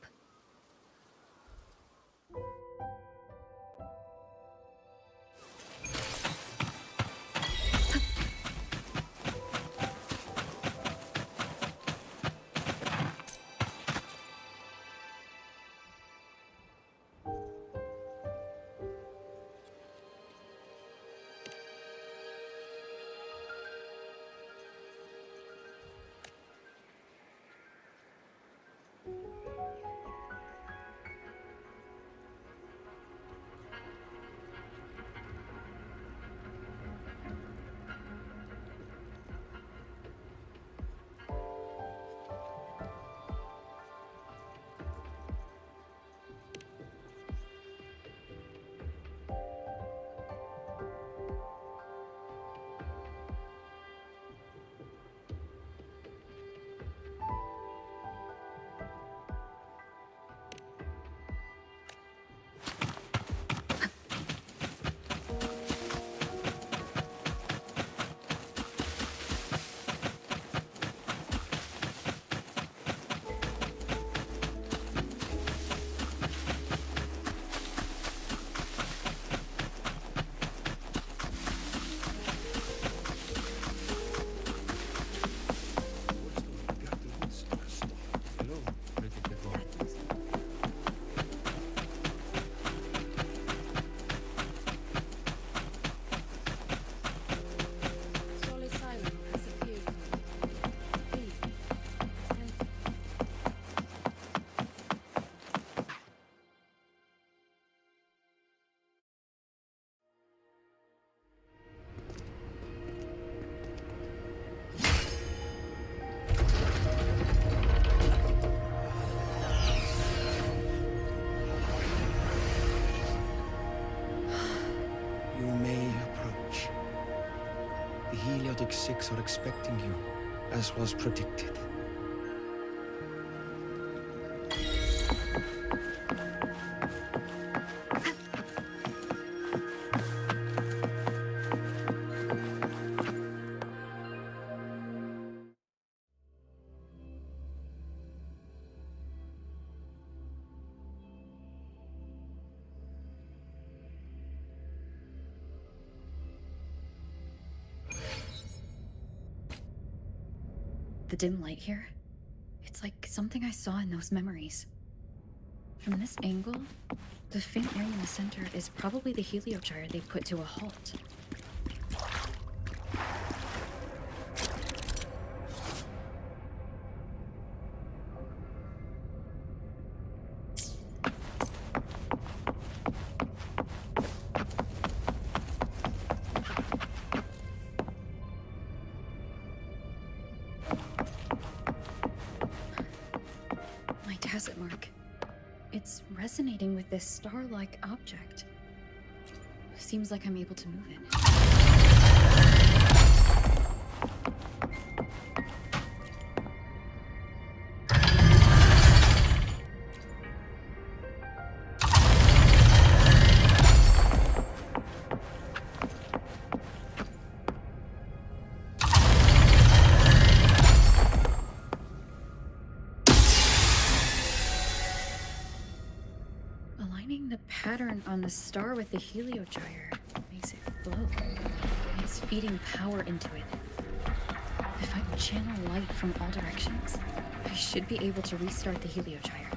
Heliodic 6 are expecting you, as was predicted. The dim light here, it's like something I saw in those memories. From this angle, the faint area in the center is probably the heliogyre they put to a halt. Tacit mark. It's resonating with this star-like object. Seems like I'm able to move it. The pattern on the star with the heliogyre makes it glow. It's feeding power into it. If I channel light from all directions, I should be able to restart the heliogyre.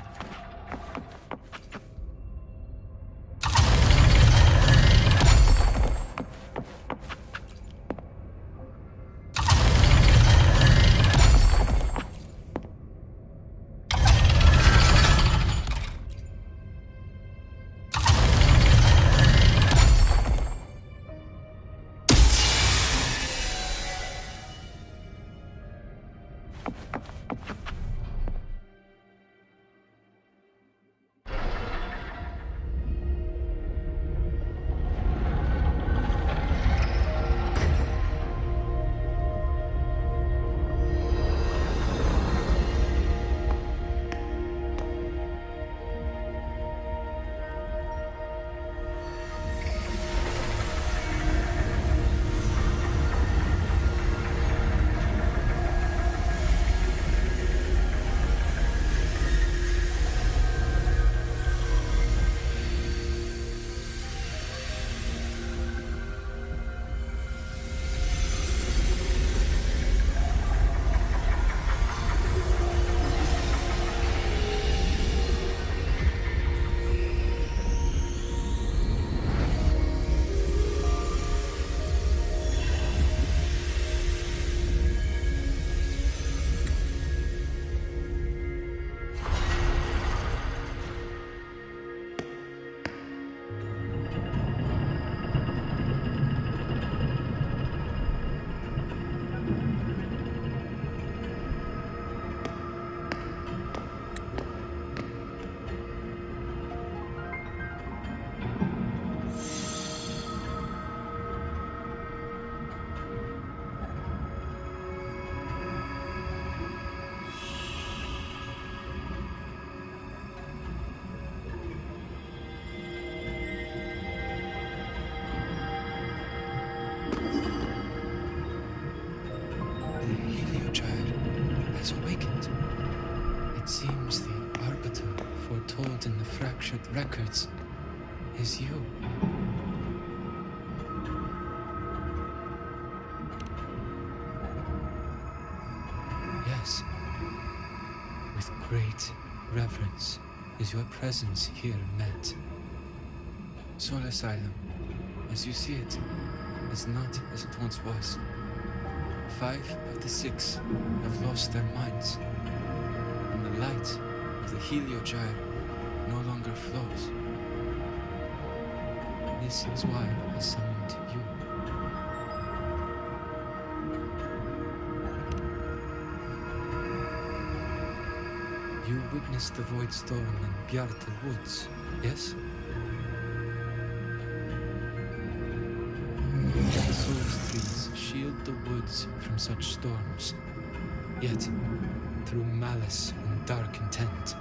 In the fractured records is you. Yes. With great reverence is your presence here met. Soul Asylum, as you see it, is not as it once was. 5 of the 6 have lost their minds, and the light of the heliogyre no longer flows. This is why I summoned you. You witnessed the Void Storm in Bjarte Woods, yes? The Soul's trees shield shield the woods from such storms. Yet, through malice and dark intent,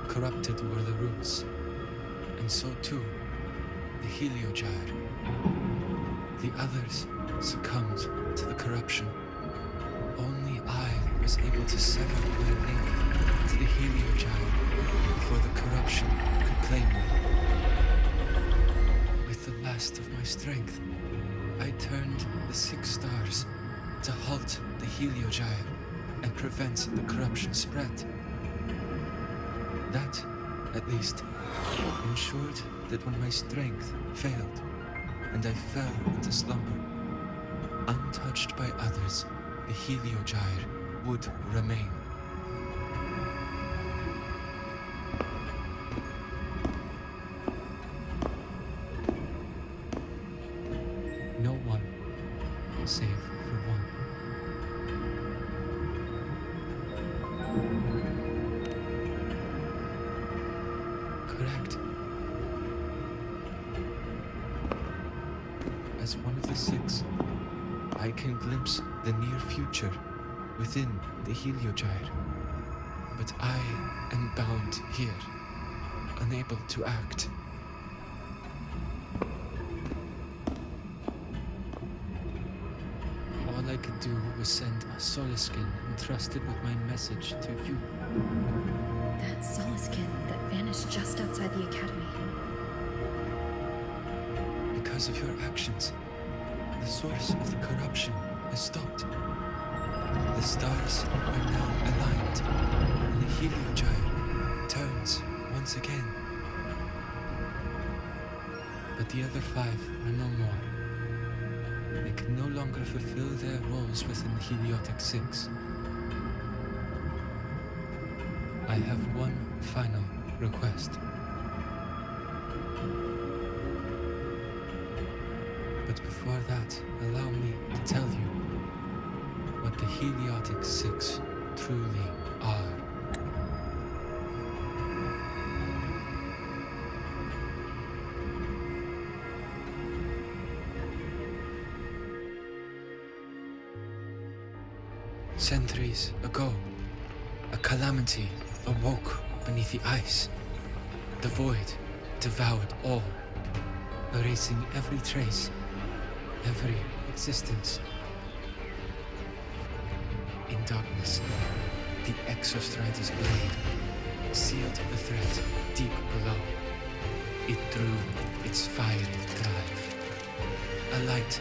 corrupted were the roots, and so too the Heliogyre. The others succumbed to the corruption. Only I was able to sever my link to the Heliogyre before the corruption could claim me. With the last of my strength, I turned the 6 stars to halt the Heliogyre and prevent the corruption spread. That, at least, ensured that when my strength failed and I fell into slumber, untouched by others, the Heliogyre would remain. No one, save for one. Correct. As one of the 6, I can glimpse the near future within the Heliogyre. But I am bound here, unable to act. All I could do was send a Soliskin entrusted with my message to you. That Soliskin that vanished just outside the academy. Because of your actions, the source of the corruption has stopped. The stars are now aligned, and the Heliogyre turns once again. But the other 5 are no more. They can no longer fulfill their roles within the Heliotic 6. I have one final request. But before that, allow me to tell you what the Heliotic 6 truly are. Centuries ago, a calamity awoke beneath the ice. The void devoured all, erasing every trace, every existence. In darkness, the Exostrider's blade sealed the threat deep below. It drew its fiery drive, a light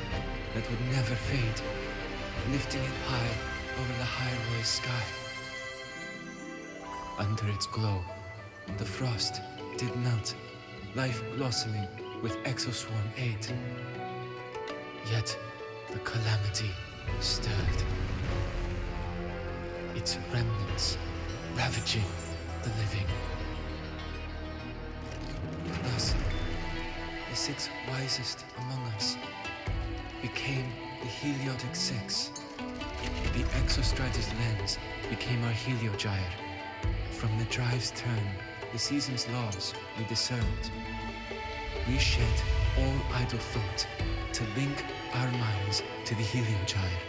that would never fade, lifting it high over the Lahai sky. Under its glow, the frost did melt, life blossoming with Exoswarm aid. Yet, the calamity stirred. Its remnants ravaging the living. Thus, the 6 wisest among us became the Heliotic 6. The Exostrider's lens became our Heliogyre. From the drive's turn, the season's laws we discerned. We shed all idle thought to link our minds to the Heliogyre.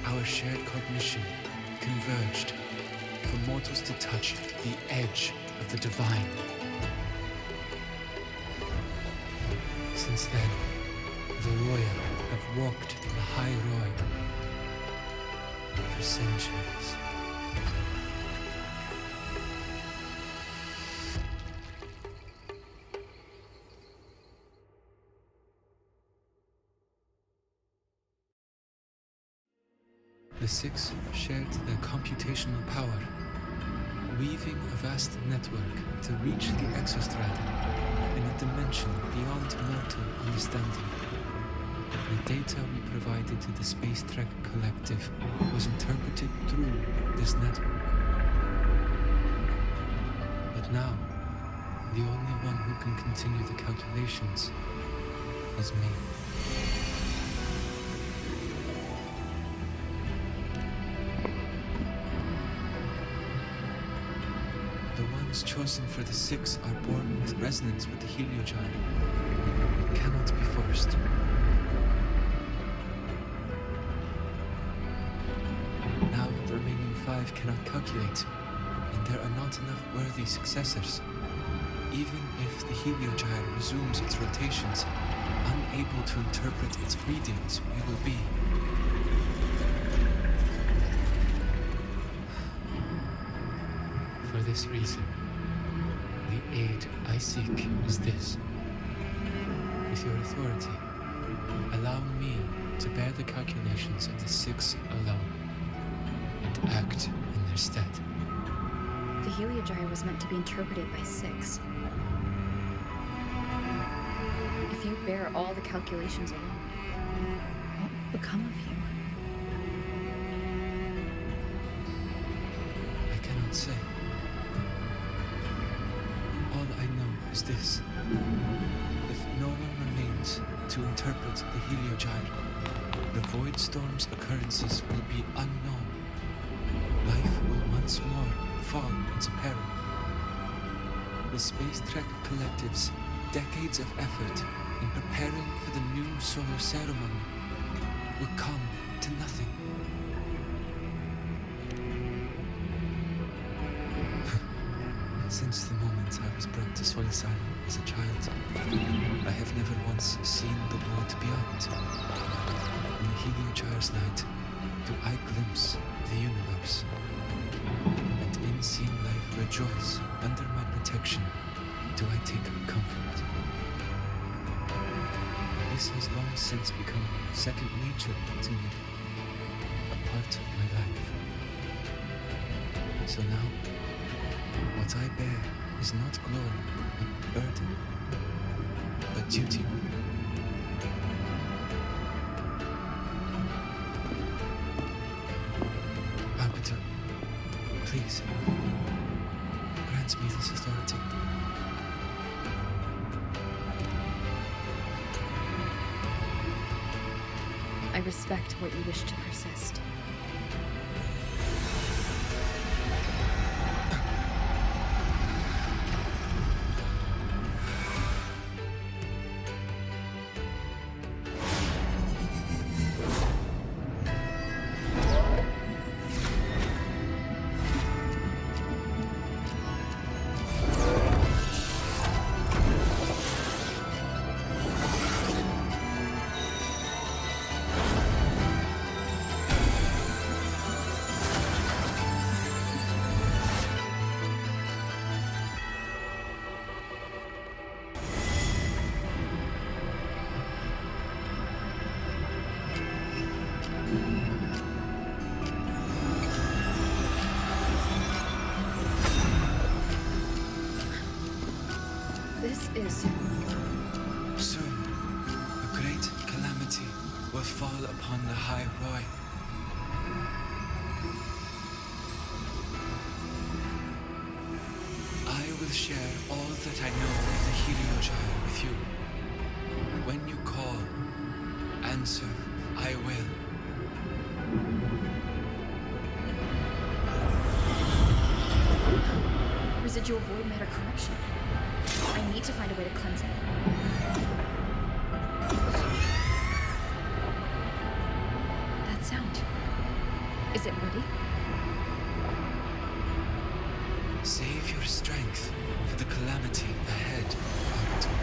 Our shared cognition converged for mortals to touch the edge of the divine. Since then, the Royal have walked the High Roy for centuries. The 6 shared their computational power, weaving a vast network to reach the Exostrider in a dimension beyond mortal understanding. The data we provided to the Space Trek Collective was interpreted through this network. But now, the only one who can continue the calculations is me. The ones chosen for the 6 are born with resonance with the Heliogyre. Cannot be forced. drive cannot calculate, and there are not enough worthy successors. Even if the heliogyre resumes its rotations, unable to interpret its readings, we will be. For this reason, the aid I seek is this. With your authority, allow me to bear the calculations of the six alone, and act in their stead. The heliogyre was meant to be interpreted by six. If you bear all the calculations alone, what will become of you? I cannot say. All I know is this. If no one remains to interpret the heliogyre, the void storm's occurrences will be unknown. Life will once more fall into peril. The Space Trek Collective's decades of effort in preparing for the new solar ceremony will come to nothing. Since the moment I was brought to Solis Island as a child, I have never once seen the world beyond. In the heliogyre's night, do I glimpse the universe, and in seeing life rejoice under my protection, do I take comfort. This has long since become second nature to me, a part of my life. So now, what I bear is not glory, but burden, but duty. Arbiter, please, grant me this authority. I respect what you wish to persist. This is... Soon, a great calamity will fall upon Lahai Roy. I will share all that I know of the heliogyre with you. When you call, answer, I will. residual void matter corruption. I need to find a way to cleanse it. That sound. Is it ready? Save your strength for the calamity ahead, Arbiter.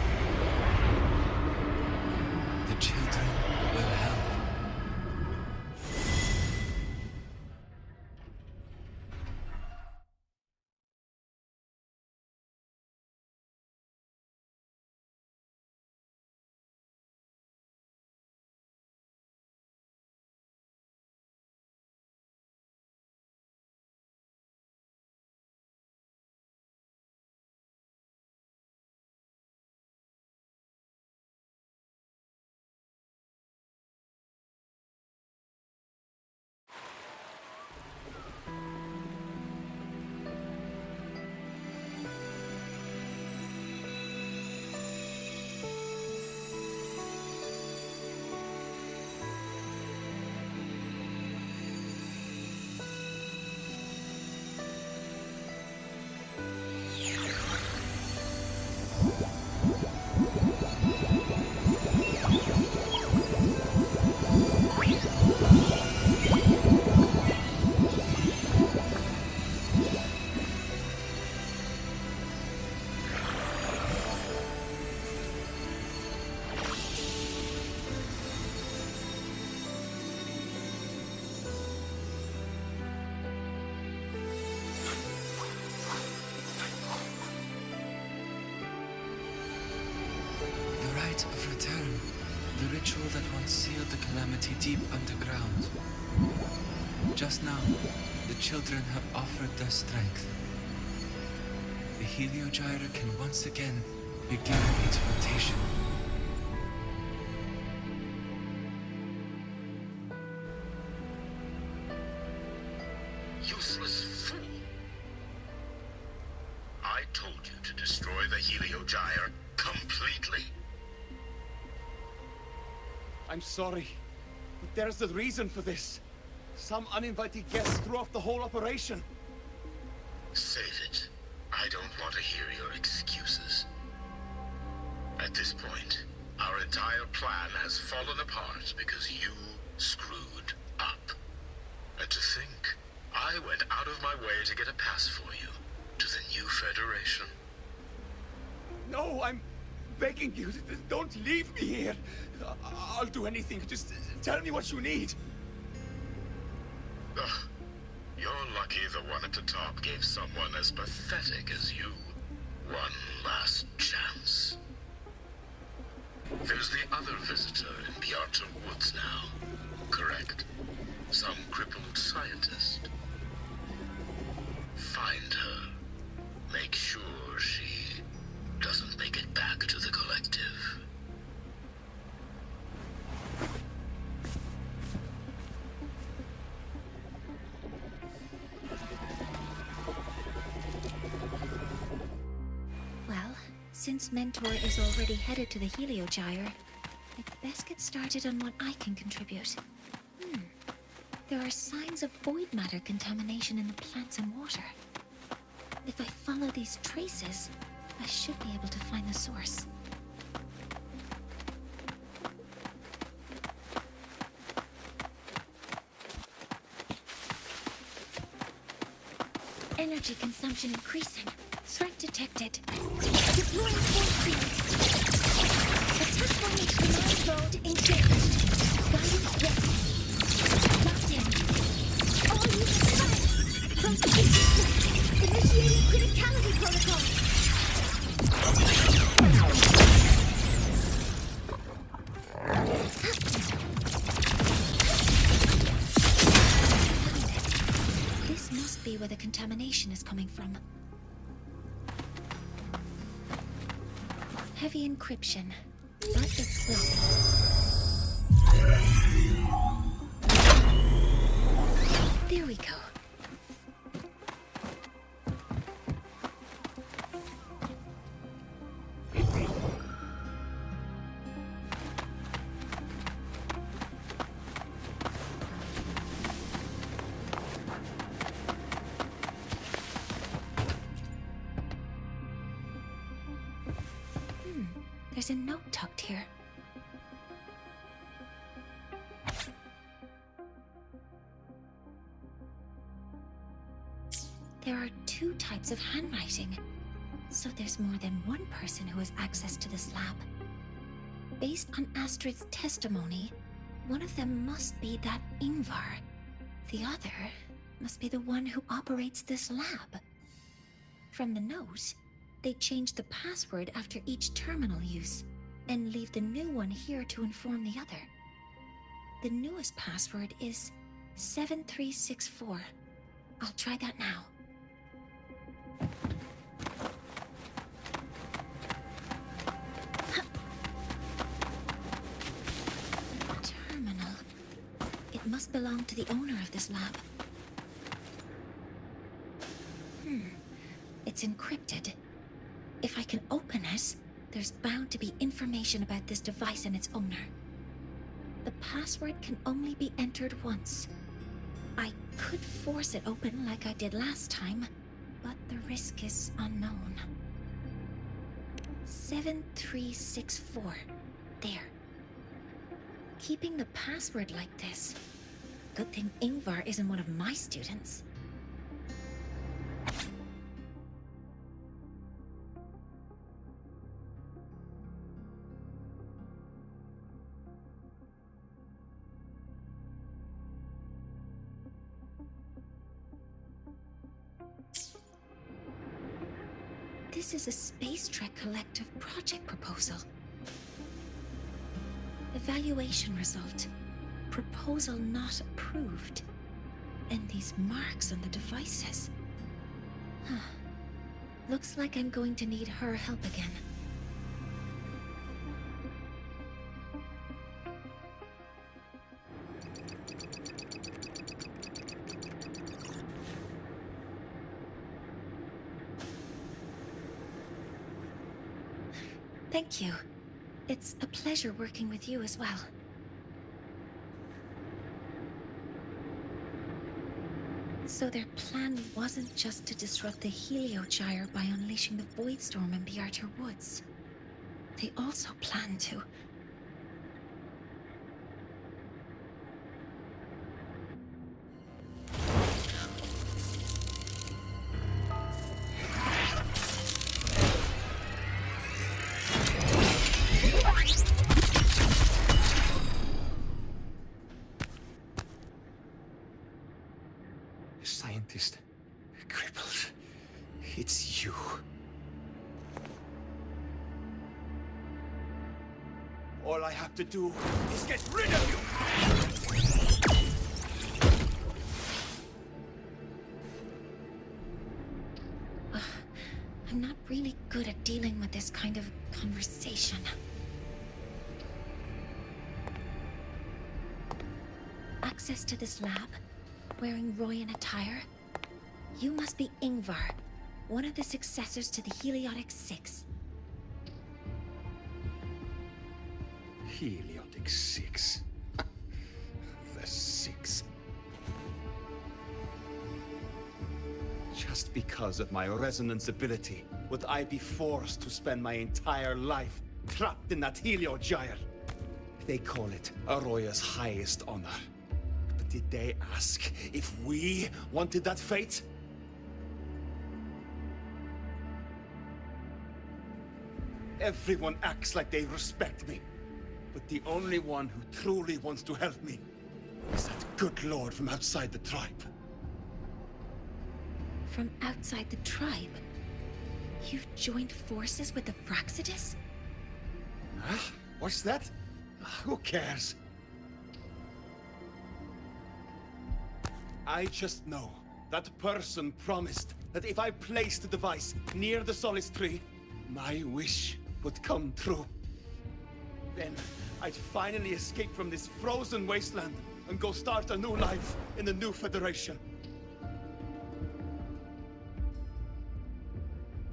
The children will help. ritual that once sealed the calamity deep underground. Just now, the children have offered their strength. The Heliogyre can once again begin its rotation. Useless fool! I told you to destroy the Heliogyre completely. I'm sorry, but there's a reason for this. Some uninvited guests threw off the whole operation. Save it. I don't want to hear your excuses. At this point, our entire plan has fallen apart because you screwed up. And to think, I went out of my way to get a pass for you to the new Federation. No, I'm begging you, don't leave me here. I'll do anything, just tell me what you need. Ugh. You're lucky the one at the top gave someone as pathetic as you one last chance. There's the other visitor in the Outer Woods now, correct? Some crippled scientist. Find her. Make sure she doesn't make it back to the collective. Since Mentor is already headed to the Heliogyre, I'd best get started on what I can contribute. There are signs of void matter contamination in the plants and water. If I follow these traces, I should be able to find the source. Energy consumption increasing. Threat detected. Deploying force field. Attack damage denied mode engaged. Guidance ready. Locked in. All units fire. Close to distance. Initiating criticality protocol. This must be where the contamination is coming from. Heavy encryption, but it's slow. There we go. There's a note tucked here. There are two types of handwriting, so there's more than one person who has access to this lab. Based on Astrid's testimony, one of them must be that Ingvar. The other must be the one who operates this lab. From the note, they change the password after each terminal use, and leave the new one here to inform the other. The newest password is 7364. I'll try that now. Terminal. It must belong to the owner of this lab. It's encrypted. If I can open it, there's bound to be information about this device and its owner. The password can only be entered once. I could force it open like I did last time, but the risk is unknown. 7364. There. Keeping the password like this. Good thing Ingvar isn't one of my students. This is a Space Trek Collective project proposal. Evaluation result. Proposal not approved. And these marks on the devices. Looks like I'm going to need her help again. Thank you. It's a pleasure working with you as well. So their plan wasn't just to disrupt the Heliogyre by unleashing the Void Storm in Bjartur Woods. They also planned to... Scientist. Crippled. It's you. All I have to do is get rid of you! I'm not really good at dealing with this kind of conversation. Access to this lab? Wearing Royan attire? You must be Ingvar, one of the successors to the Heliotic Six. Heliotic Six. The Six. Just because of my resonance ability, would I be forced to spend my entire life trapped in that Heliogyre? They call it Aroya's highest honor. But did they ask if we wanted that fate? Everyone acts like they respect me. But the only one who truly wants to help me is that good lord from outside the tribe. From outside the tribe? You've joined forces with the Fraxidus? Huh? What's that? Who cares? I just know that person promised that if I placed the device near the Solace Tree, my wish would come true. Then I'd finally escape from this frozen wasteland and go start a new life in the new Federation.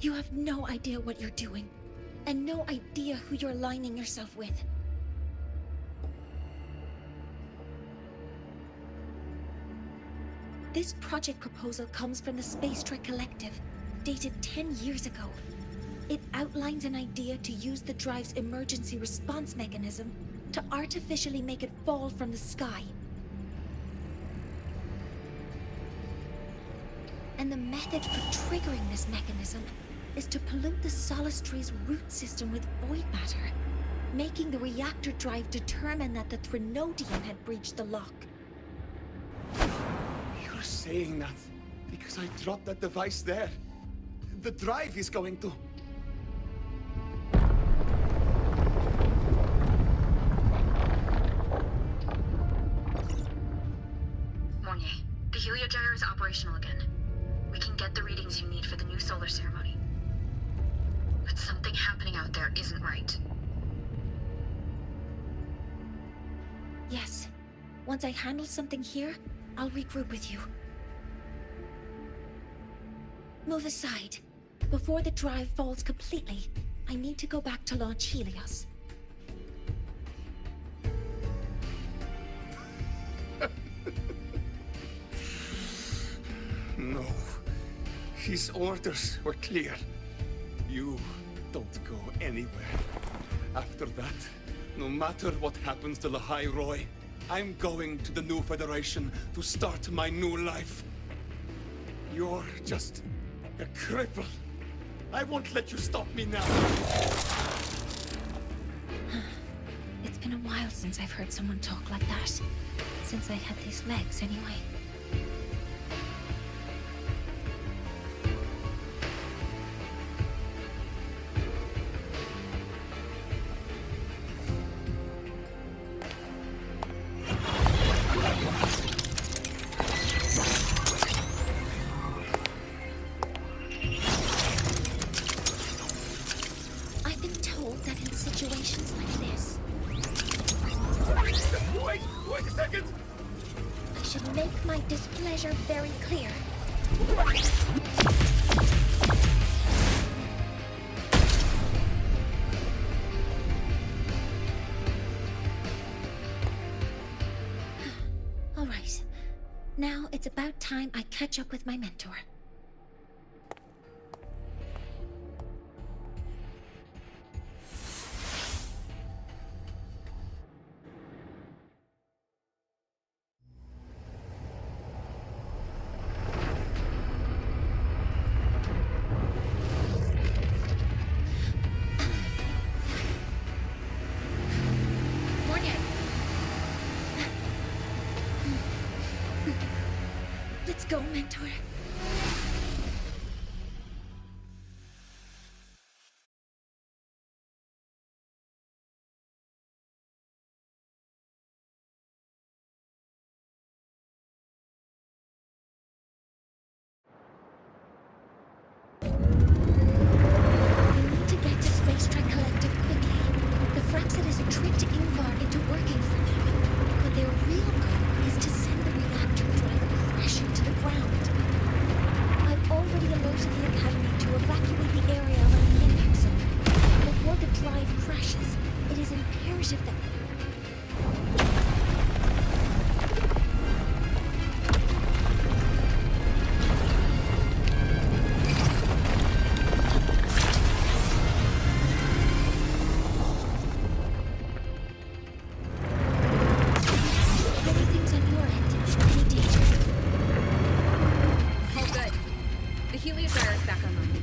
You have no idea what you're doing, and no idea who you're aligning yourself with. This project proposal comes from the Space Trek Collective, dated 10 years ago. It outlines an idea to use the drive's emergency response mechanism to artificially make it fall from the sky. And the method for triggering this mechanism is to pollute the Solace Tree's root system with void matter, making the reactor drive determine that the Threnodian had breached the lock. You're saying that because I dropped that device there. The drive is going to... Mornier, the Heliogyre is operational again. We can get the readings you need for the new solar ceremony. But something happening out there isn't right. Yes. Once I handle something here, I'll regroup with you. Move aside. Before the drive falls completely, I need to go back to launch Helios. No. His orders were clear. You don't go anywhere. After that, no matter what happens to Lahai Roy, I'm going to the new Federation to start my new life. You're just a cripple. I won't let you stop me now. It's been a while since I've heard someone talk like that. Since I had these legs, anyway. make my displeasure very clear. All right. Now it's about time I catch up with my mentor. Let's go, mentor. We need to get to Space Trek Collective quickly. The Fraxidus tricked Ingvar into working for them, but their real goal is to send the reactor drive crashing to the ground. I've already alerted the Academy to evacuate the area around the impact zone. Before the drive crashes, it is imperative that... Everything's on your end. Any danger? Oh, good. The heliogyre is back online.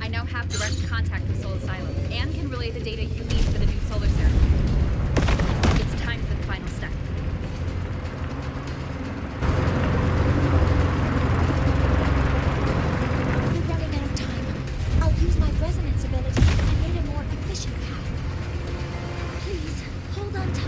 I now have direct contact with Sol Asylum and can relay the data you need for the new solar ceremony. It's time for the final step. We're running out of time. I'll use my resonance ability and create a more efficient path. Please, hold on tight.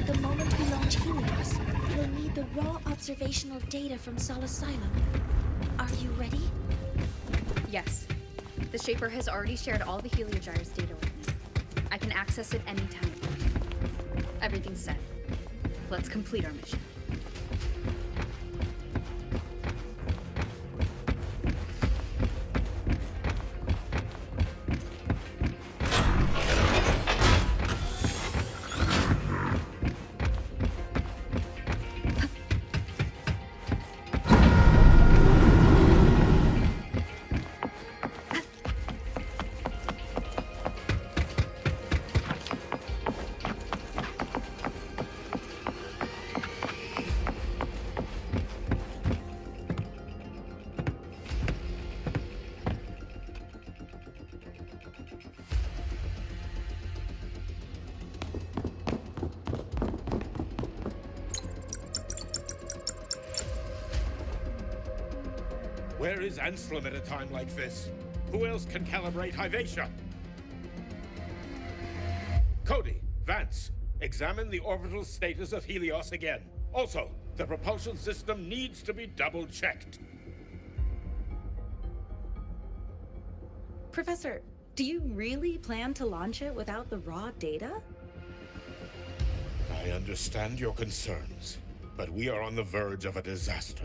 The moment we launch Helios, we'll need the raw observational data from Sol Asylum. Are you ready? Yes. The Shaper has already shared all the heliogyre's data with me. I can access it anytime. Everything's set. Let's complete our mission. Where is Anselm at a time like this? Who else can calibrate Hyvatia? Cody, Vance, examine the orbital status of Helios again. Also, the propulsion system needs to be double-checked. Professor, do you really plan to launch it without the raw data? I understand your concerns, but we are on the verge of a disaster.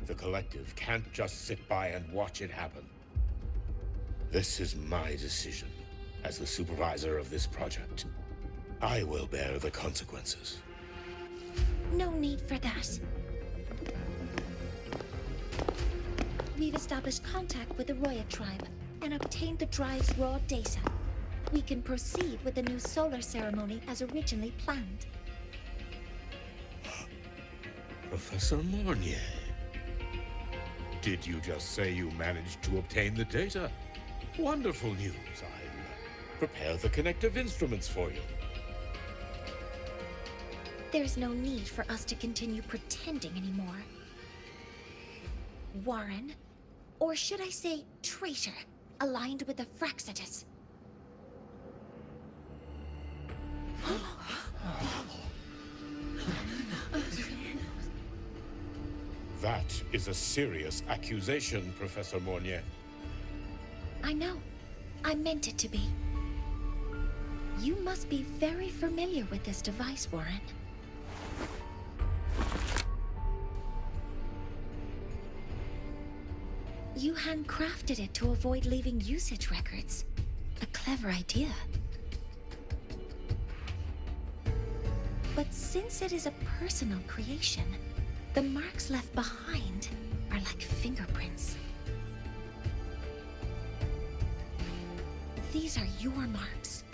The Collective can't just sit by and watch it happen. This is my decision as the supervisor of this project. I will bear the consequences. No need for that. We've established contact with the Roya tribe and obtained the drive's raw data. We can proceed with the new solar ceremony as originally planned. Professor Mornier. Did you just say you managed to obtain the data? Wonderful news. I'll prepare the connective instruments for you. There's no need for us to continue pretending anymore. Warren, or should I say traitor, aligned with the Fraxitus. That is a serious accusation, Professor Mornier. I know. I meant it to be. You must be very familiar with this device, Warren. You handcrafted it to avoid leaving usage records. A clever idea. But since it is a personal creation, the marks left behind are like fingerprints. These are your marks.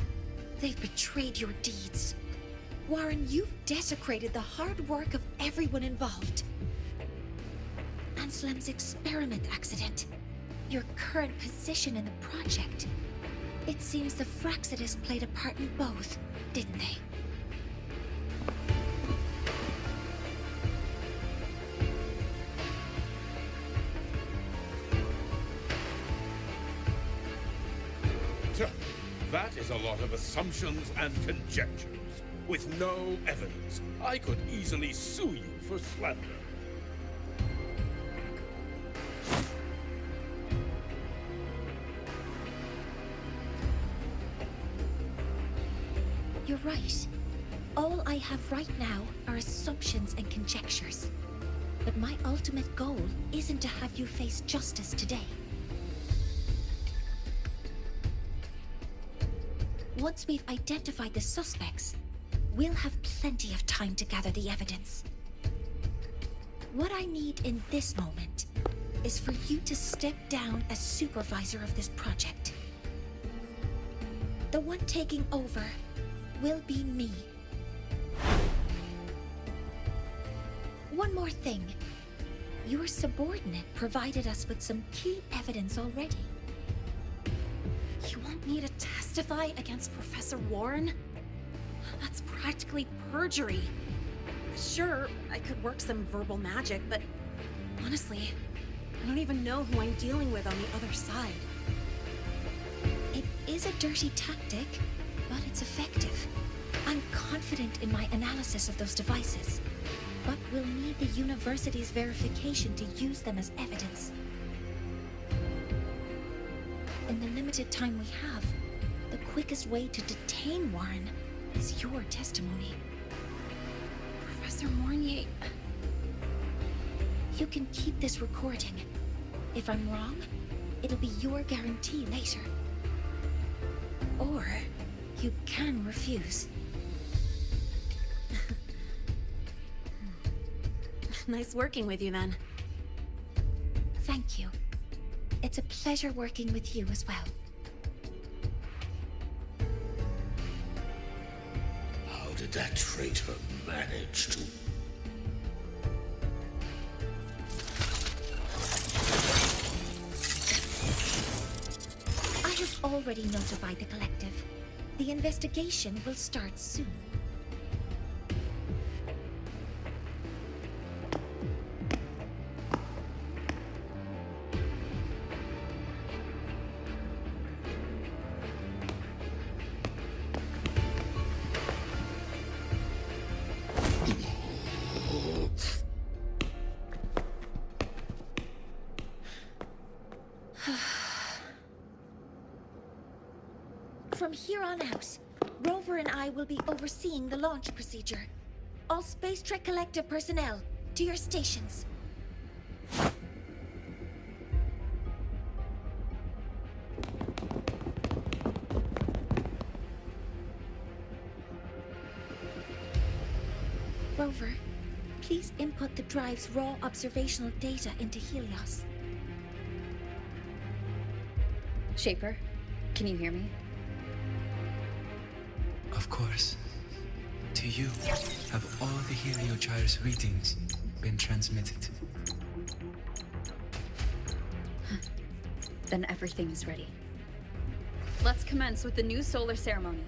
They've betrayed your deeds. Warren, you've desecrated the hard work of everyone involved. Anslem's experiment accident, your current position in the project. It seems the Fraxitus played a part in both, didn't they? That is a lot of assumptions and conjectures, with no evidence. I could easily sue you for slander. You're right. All I have right now are assumptions and conjectures. But my ultimate goal isn't to have you face justice today. Once we've identified the suspects, we'll have plenty of time to gather the evidence. What I need in this moment is for you to step down as supervisor of this project. The one taking over will be me. One more thing. Your subordinate provided us with some key evidence already. You want me to testify against Professor Warren? That's practically perjury. Sure, I could work some verbal magic, but honestly, I don't even know who I'm dealing with on the other side. It is a dirty tactic, but it's effective. I'm confident in my analysis of those devices, but we'll need the university's verification to use them as evidence. In the limited time we have, the quickest way to detain Warren is your testimony. Professor Mornier... You can keep this recording. If I'm wrong, it'll be your guarantee later. Or you can refuse. Nice working with you, then. Thank you. It's a pleasure working with you as well. How did that traitor manage to... I have already notified the Collective. The investigation will start soon. From here on out, Rover and I will be overseeing the launch procedure. All Space Trek Collective personnel, to your stations. drives raw observational data into Helios. Shaper, can you hear me? Of course. To you, have all the Heliogyre's readings been transmitted? Then everything is ready. Let's commence with the new solar ceremony.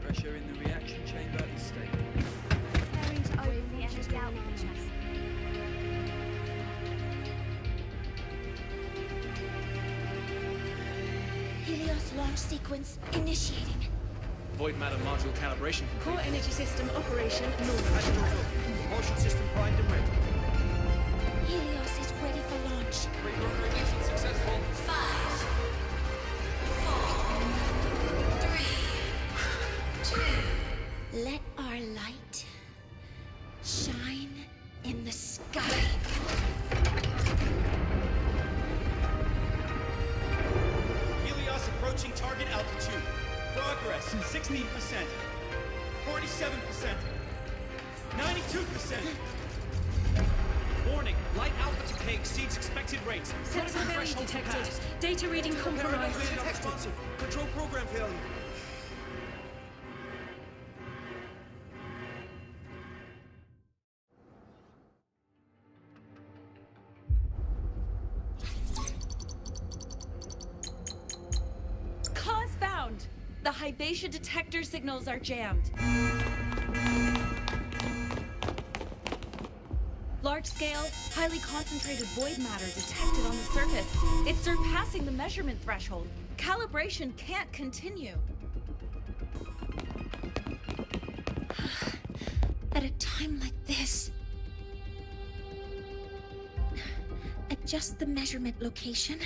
Pressure in the reaction chamber is stable. Preparing to open the energy outlet chest. Helios launch sequence initiating. Void matter module calibration complete. Core energy system operation normal. Propulsion system primed and ready. Helios is ready for launch. Reprogrammation successful. 5, 4, 3, 2. Let our light shine in the sky. Helios approaching target altitude. Progress 16%. 47%. 92%. Warning, light alpha decay exceeds expected rates. Sensor failure Thresholds detected. passed. Data reading compromised. Responsive. Control program failure. Cause found! The Hypatia detector signals are jammed. Large-scale, highly concentrated void matter detected on the surface. It's surpassing the measurement threshold. Calibration can't continue. At a time like this, adjust the measurement location.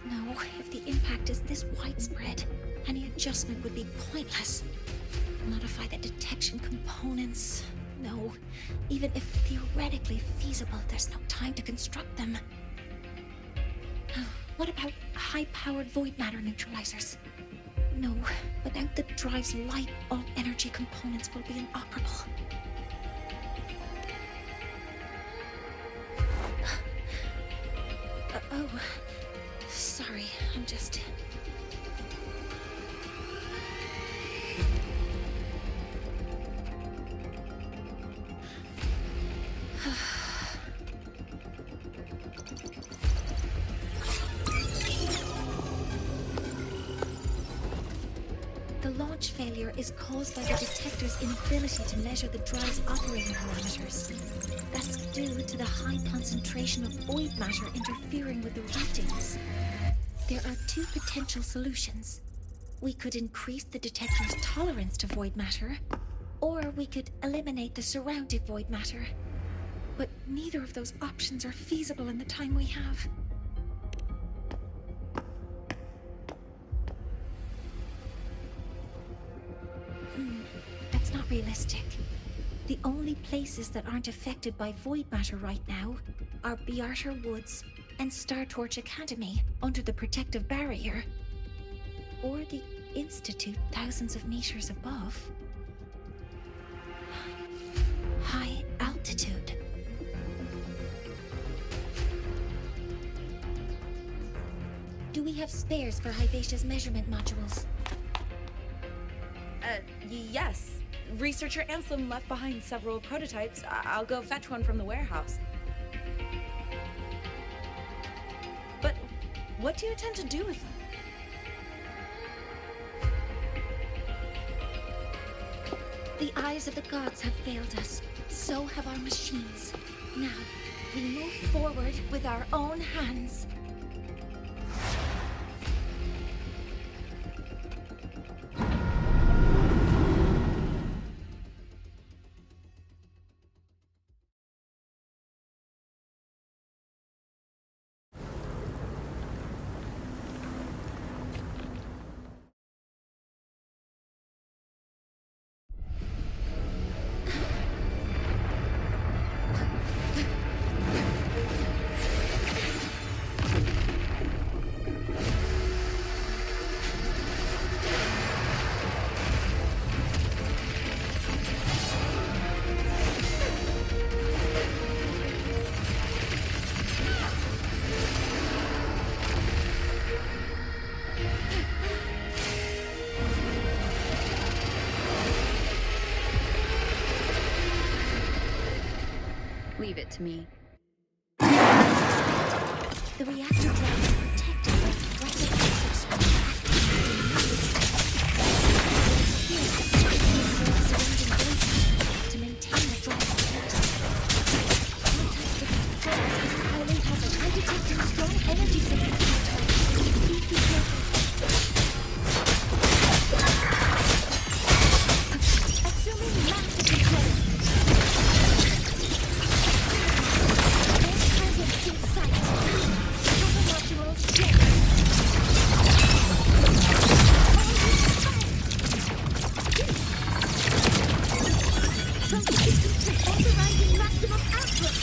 No, if the impact is this widespread, any adjustment would be pointless. Modify the detection components. No, even if theoretically feasible, there's no time to construct them. What about high-powered void matter neutralizers? No, without the drive's light, all energy components will be inoperable. Oh, sorry, I'm just... The launch failure is caused by the detector's inability to measure the drive's operating parameters. That's due to the high concentration of void matter interfering with the readings. There are two potential solutions. We could increase the detector's tolerance to void matter, or we could eliminate the surrounding void matter. But neither of those options are feasible in the time we have. That's not realistic. The only places that aren't affected by void matter right now are Bearter Woods and Startorch Academy under the protective barrier, or the Institute thousands of meters above. High altitude. Do we have spares for Hypatia's measurement modules? Yes. Researcher Anselm left behind several prototypes. I'll go fetch one from the warehouse. But what do you intend to do with them? The eyes of the gods have failed us. So have our machines. Now, we move forward with our own hands. Leave it to me. The reactor drive is protected by aggressive access from the to maintain the drive capacity. Contact with the controls is highly hazard. I'm detecting strong energy signals from the target. Please be careful. Assuming massive control. Targets in sight. Cover modules dead. Trophy complete. Authorizing maximum output.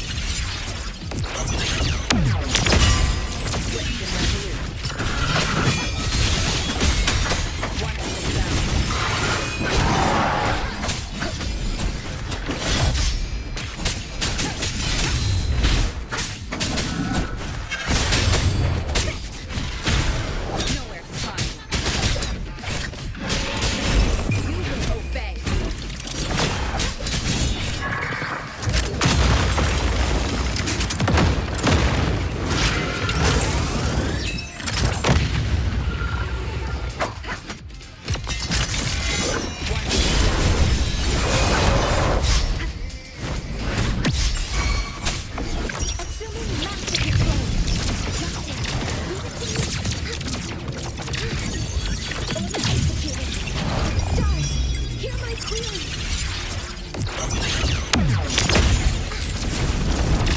Nowhere to hide. We will obey. Assuming massive control. Nothing. Order executed. Stars, hear my query.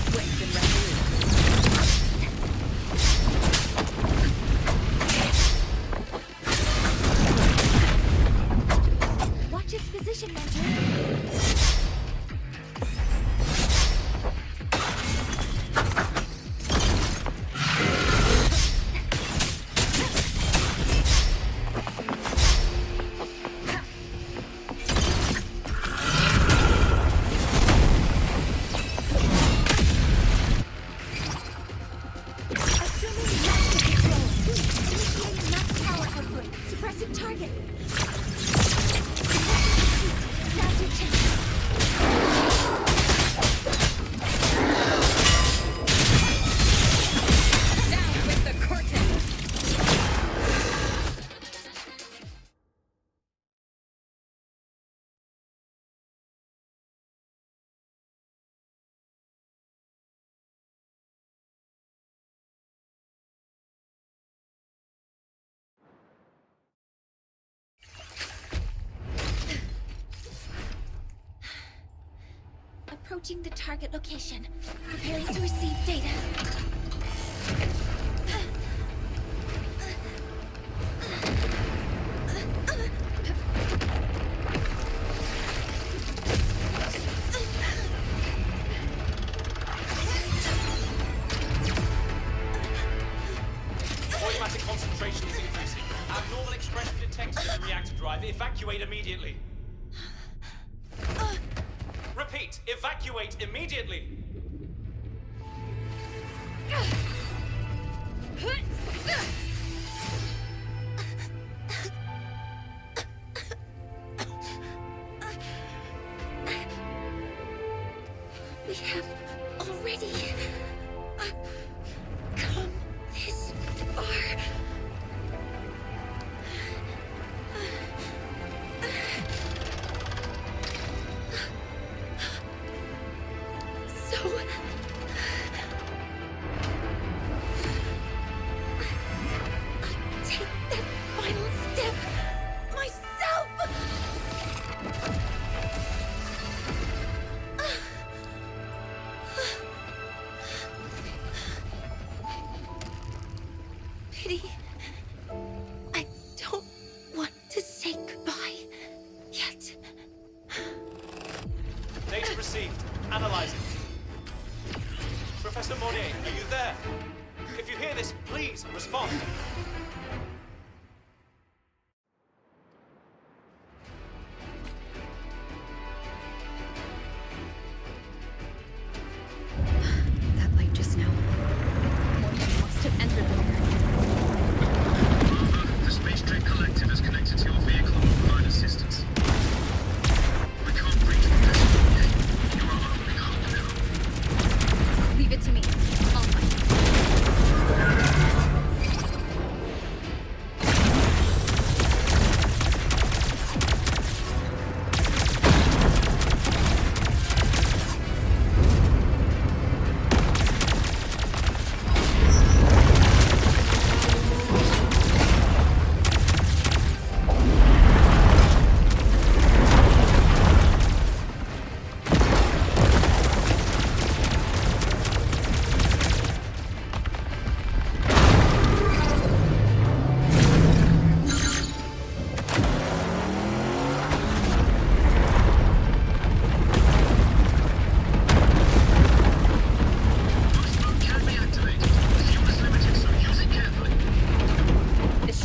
Swift and resolute. Watch its position, Mentor. Assuming master control. Initiating max power output. Suppressing target. Laser check. Down with the curtain. Approaching the target location. Preparing to receive data. Automatic concentration is increasing. Abnormal expression detected in the reactor drive. Evacuate immediately. Repeat, evacuate immediately. We have already come this far. So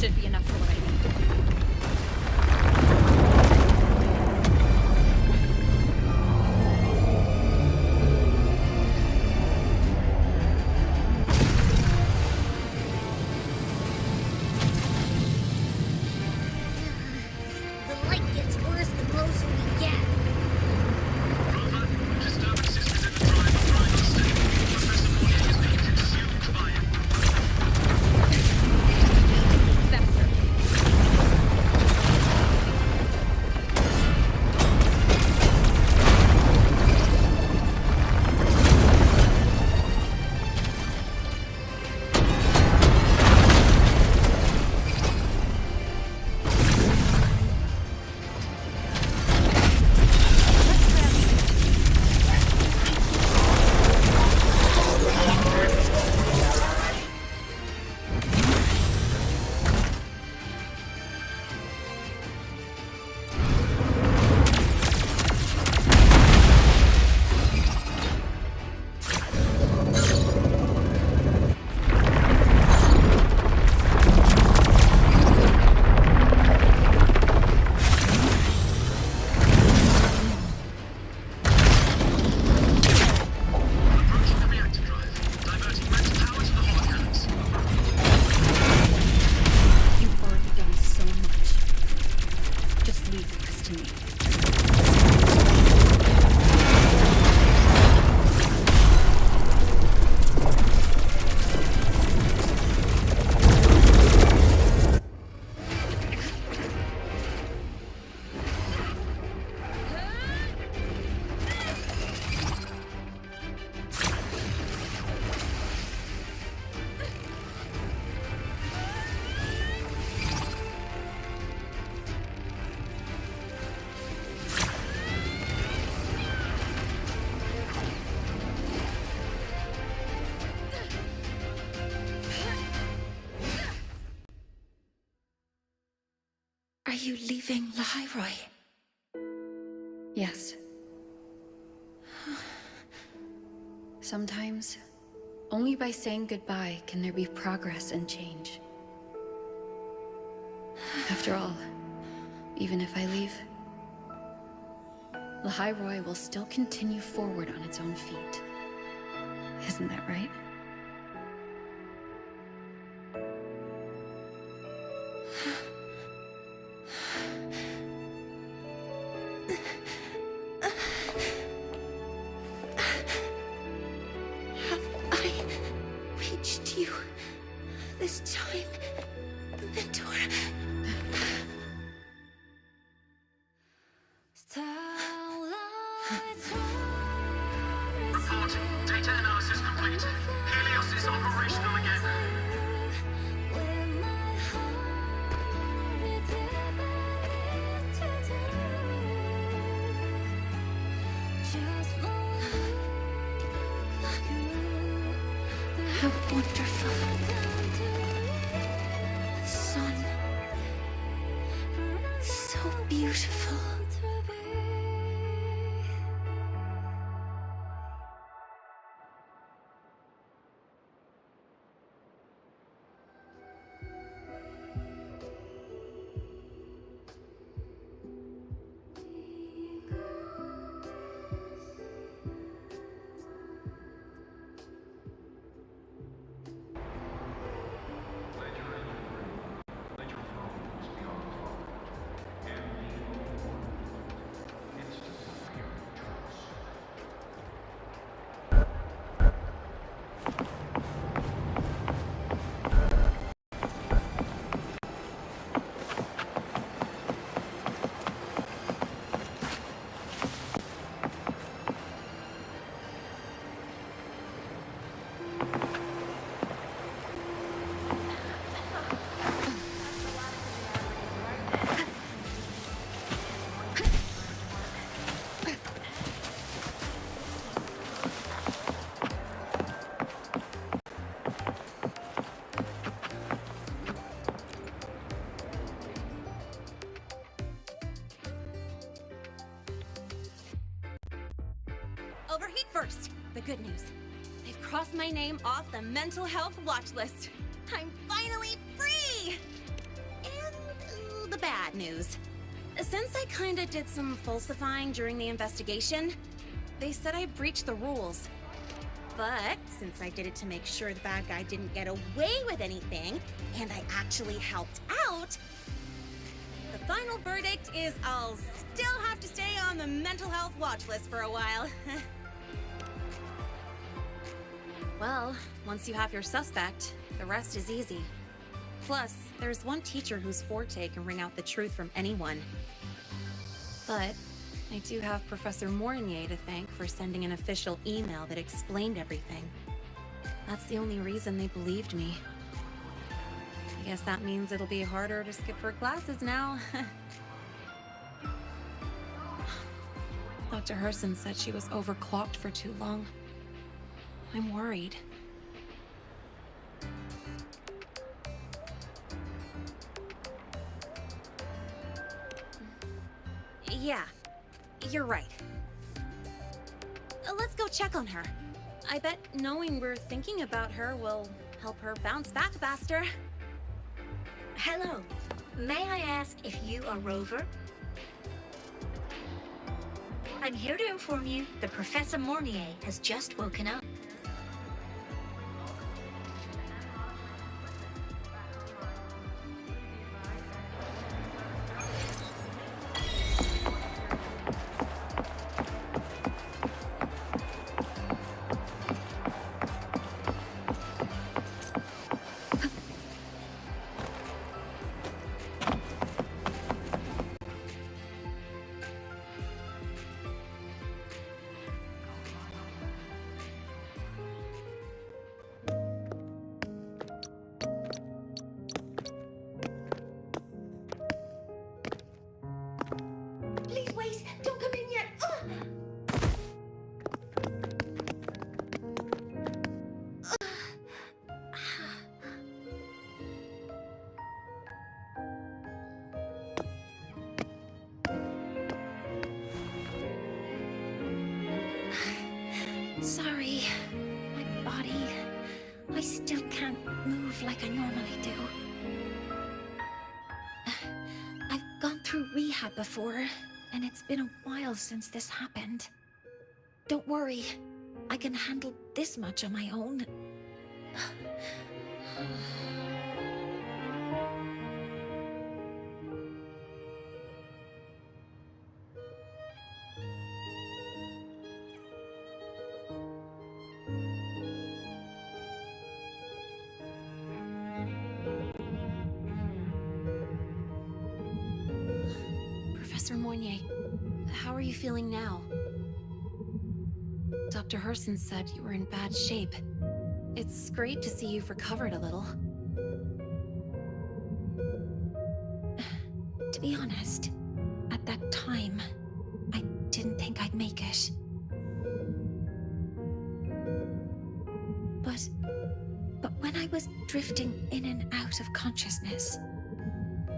should be enough for what I need. The light gets worse the closer we get. Disturbances within the drive are trying to stay. Professor Mooney is being consumed by it. That's her. Approaching the reactor drive. Diverting max power to the holocrons. You've already done so much. Just leave the rest to me. Are you leaving Lahai? Yes. Sometimes, only by saying goodbye can there be progress and change. After all, even if I leave, Lahai will still continue forward on its own feet. Isn't that right? Have I reached you this time, Mentor? Reporting. Data analysis complete. Helios is operational again. How wonderful. Sun. So beautiful. Overheat first. The good news. They've crossed my name off the mental health watch list. I'm finally free! bad news. Since I kinda did some falsifying during the investigation, they said I breached the rules. But since I did it to make sure the bad guy didn't get away with anything, and I actually helped out, the final verdict is I'll still have to stay on the mental health watch list for a while. Well, once you have your suspect, the rest is easy. Plus, there's one teacher whose forte can wring out the truth from anyone. But I do have Professor Mornier to thank for sending an official email that explained everything. That's the only reason they believed me. I guess that means it'll be harder to skip her classes now. Dr. Herson said she was overclocked for too long. I'm worried. Yeah, you're right. Let's go check on her. I bet knowing we're thinking about her will help her bounce back faster. Hello. May I ask if you are Rover? I'm here to inform you that Professor Mornier has just woken up. Please wait! Don't come in yet! Sorry, my body. I still can't move like I normally do. I've gone through rehab before, and it's been a while since this happened. Don't worry, I can handle this much on my own. Professor Mornier, how are you feeling now? Dr. Herson said you were in bad shape. It's great to see you've recovered a little. To be honest, at that time, I didn't think I'd make it. But when I was drifting in and out of consciousness,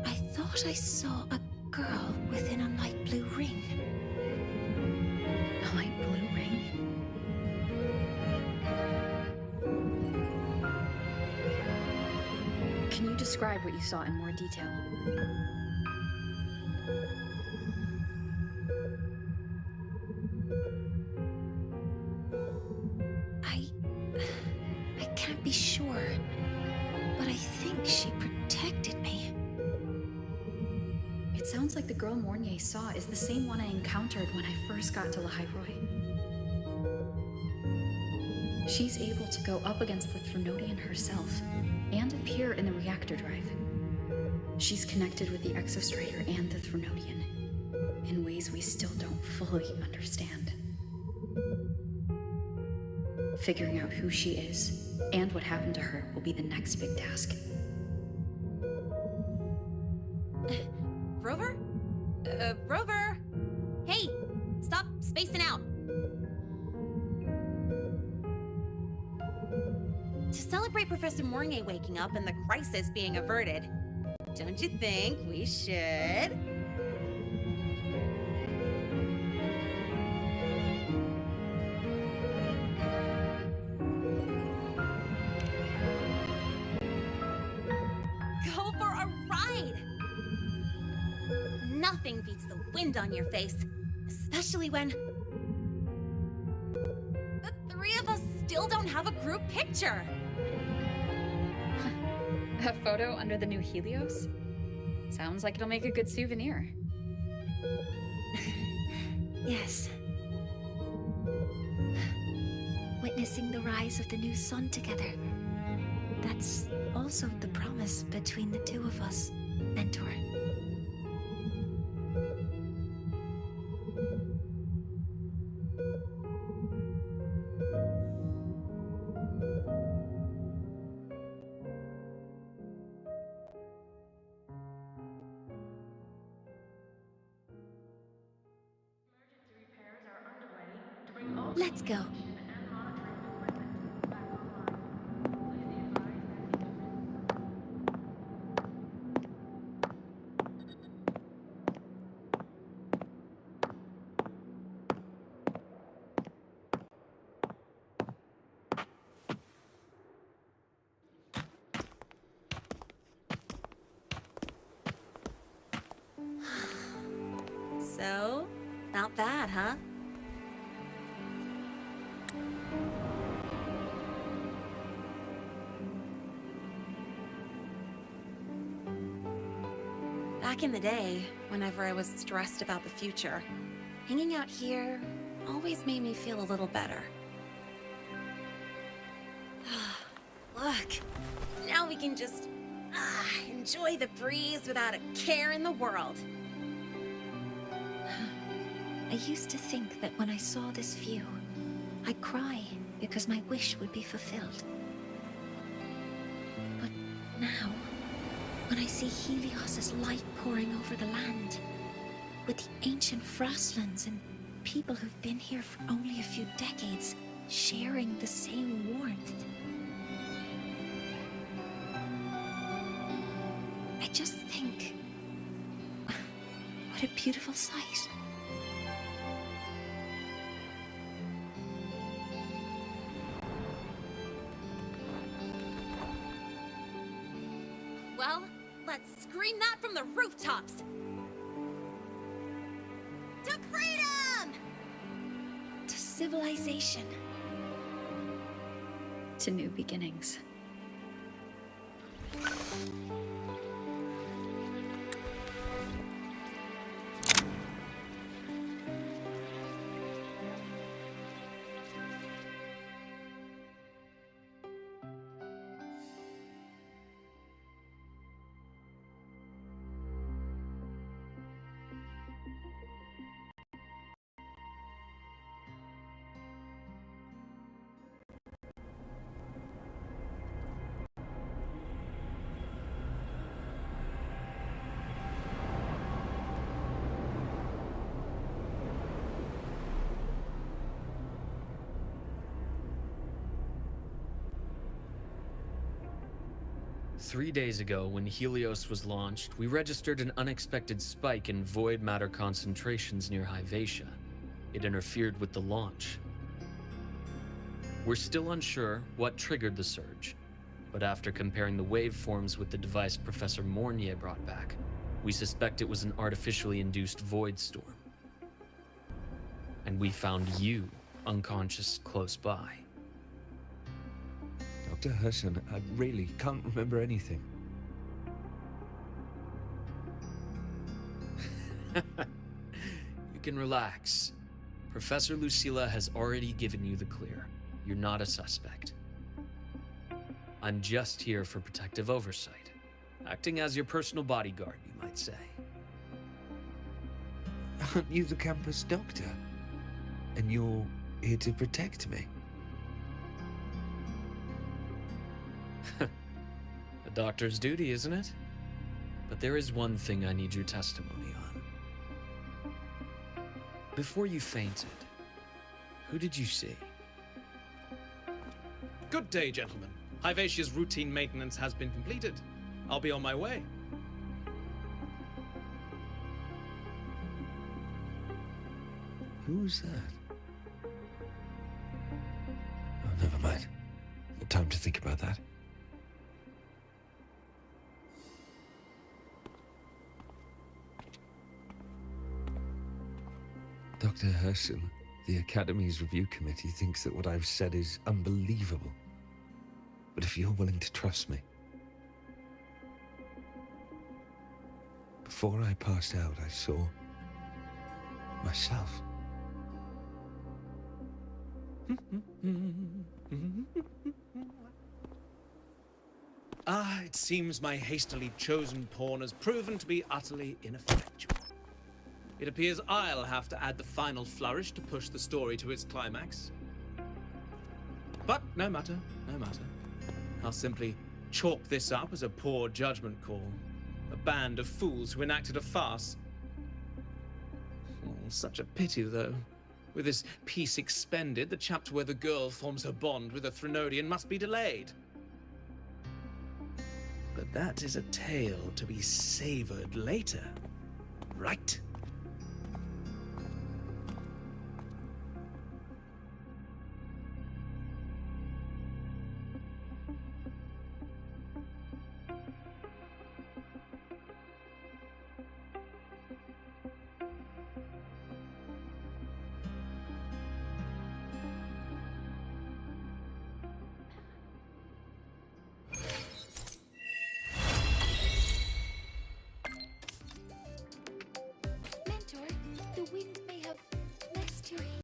I thought I saw a girl within a light blue ring. A light blue ring? Can you describe what you saw in more detail? I can't be sure, but I think she protected me. It sounds like the girl Mornier saw is the same one I encountered when I first got to Lahai. She's able to go up against the Threnodian herself and appear in the reactor drive. She's connected with the Exostrator and the Threnodian in ways we still don't fully understand. Figuring out who she is and what happened to her will be the next big task. Rover? Rover? Hey, stop spacing out. To celebrate Professor Mornier waking up and the crisis being averted, don't you think we should? Go for a ride! Nothing beats the wind on your face, especially when the three of us still don't have a group picture. A photo under the new Helios? Sounds like it'll make a good souvenir. Yes. Witnessing the rise of the new sun together. That's also the promise between the two of us, Mentor. Let's go. So, not bad, huh? Back in the day, whenever I was stressed about the future, hanging out here always made me feel a little better. Look, now we can just enjoy the breeze without a care in the world. I used to think that when I saw this view, I'd cry because my wish would be fulfilled. But now, when I see Helios's light pouring over the land, with the ancient frostlands and people who've been here for only a few decades sharing the same warmth, I just think, what a beautiful sight. Well, let's scream that from the rooftops! To freedom! To civilization. To new beginnings. Three days ago, when Helios was launched, we registered an unexpected spike in void matter concentrations near Hyvatia. It interfered with the launch. We're still unsure what triggered the surge, but after comparing the waveforms with the device Professor Mornier brought back, we suspect it was an artificially induced void storm. And we found you unconscious close by. Dr. Herson, I really can't remember anything. You can relax. Professor Lucilla has already given you the clear. You're not a suspect. I'm just here for protective oversight, acting as your personal bodyguard, you might say. Aren't you the campus doctor? And you're here to protect me? A doctor's duty, isn't it? But there is one thing I need your testimony on. Before you fainted, who did you see? Good day, gentlemen. Hyvatia's routine maintenance has been completed. I'll be on my way. Who's that? Oh, never mind. No time to think about that. Dr. Herschel, the Academy's review committee, thinks that what I've said is unbelievable. But if you're willing to trust me... Before I passed out, I saw... myself. It seems my hastily chosen pawn has proven to be utterly ineffectual. It appears I'll have to add the final flourish to push the story to its climax. But no matter, no matter. I'll simply chalk this up as a poor judgment call. A band of fools who enacted a farce. Oh, such a pity, though. With this piece expended, the chapter where the girl forms her bond with a Threnodian must be delayed. But that is a tale to be savored later, right?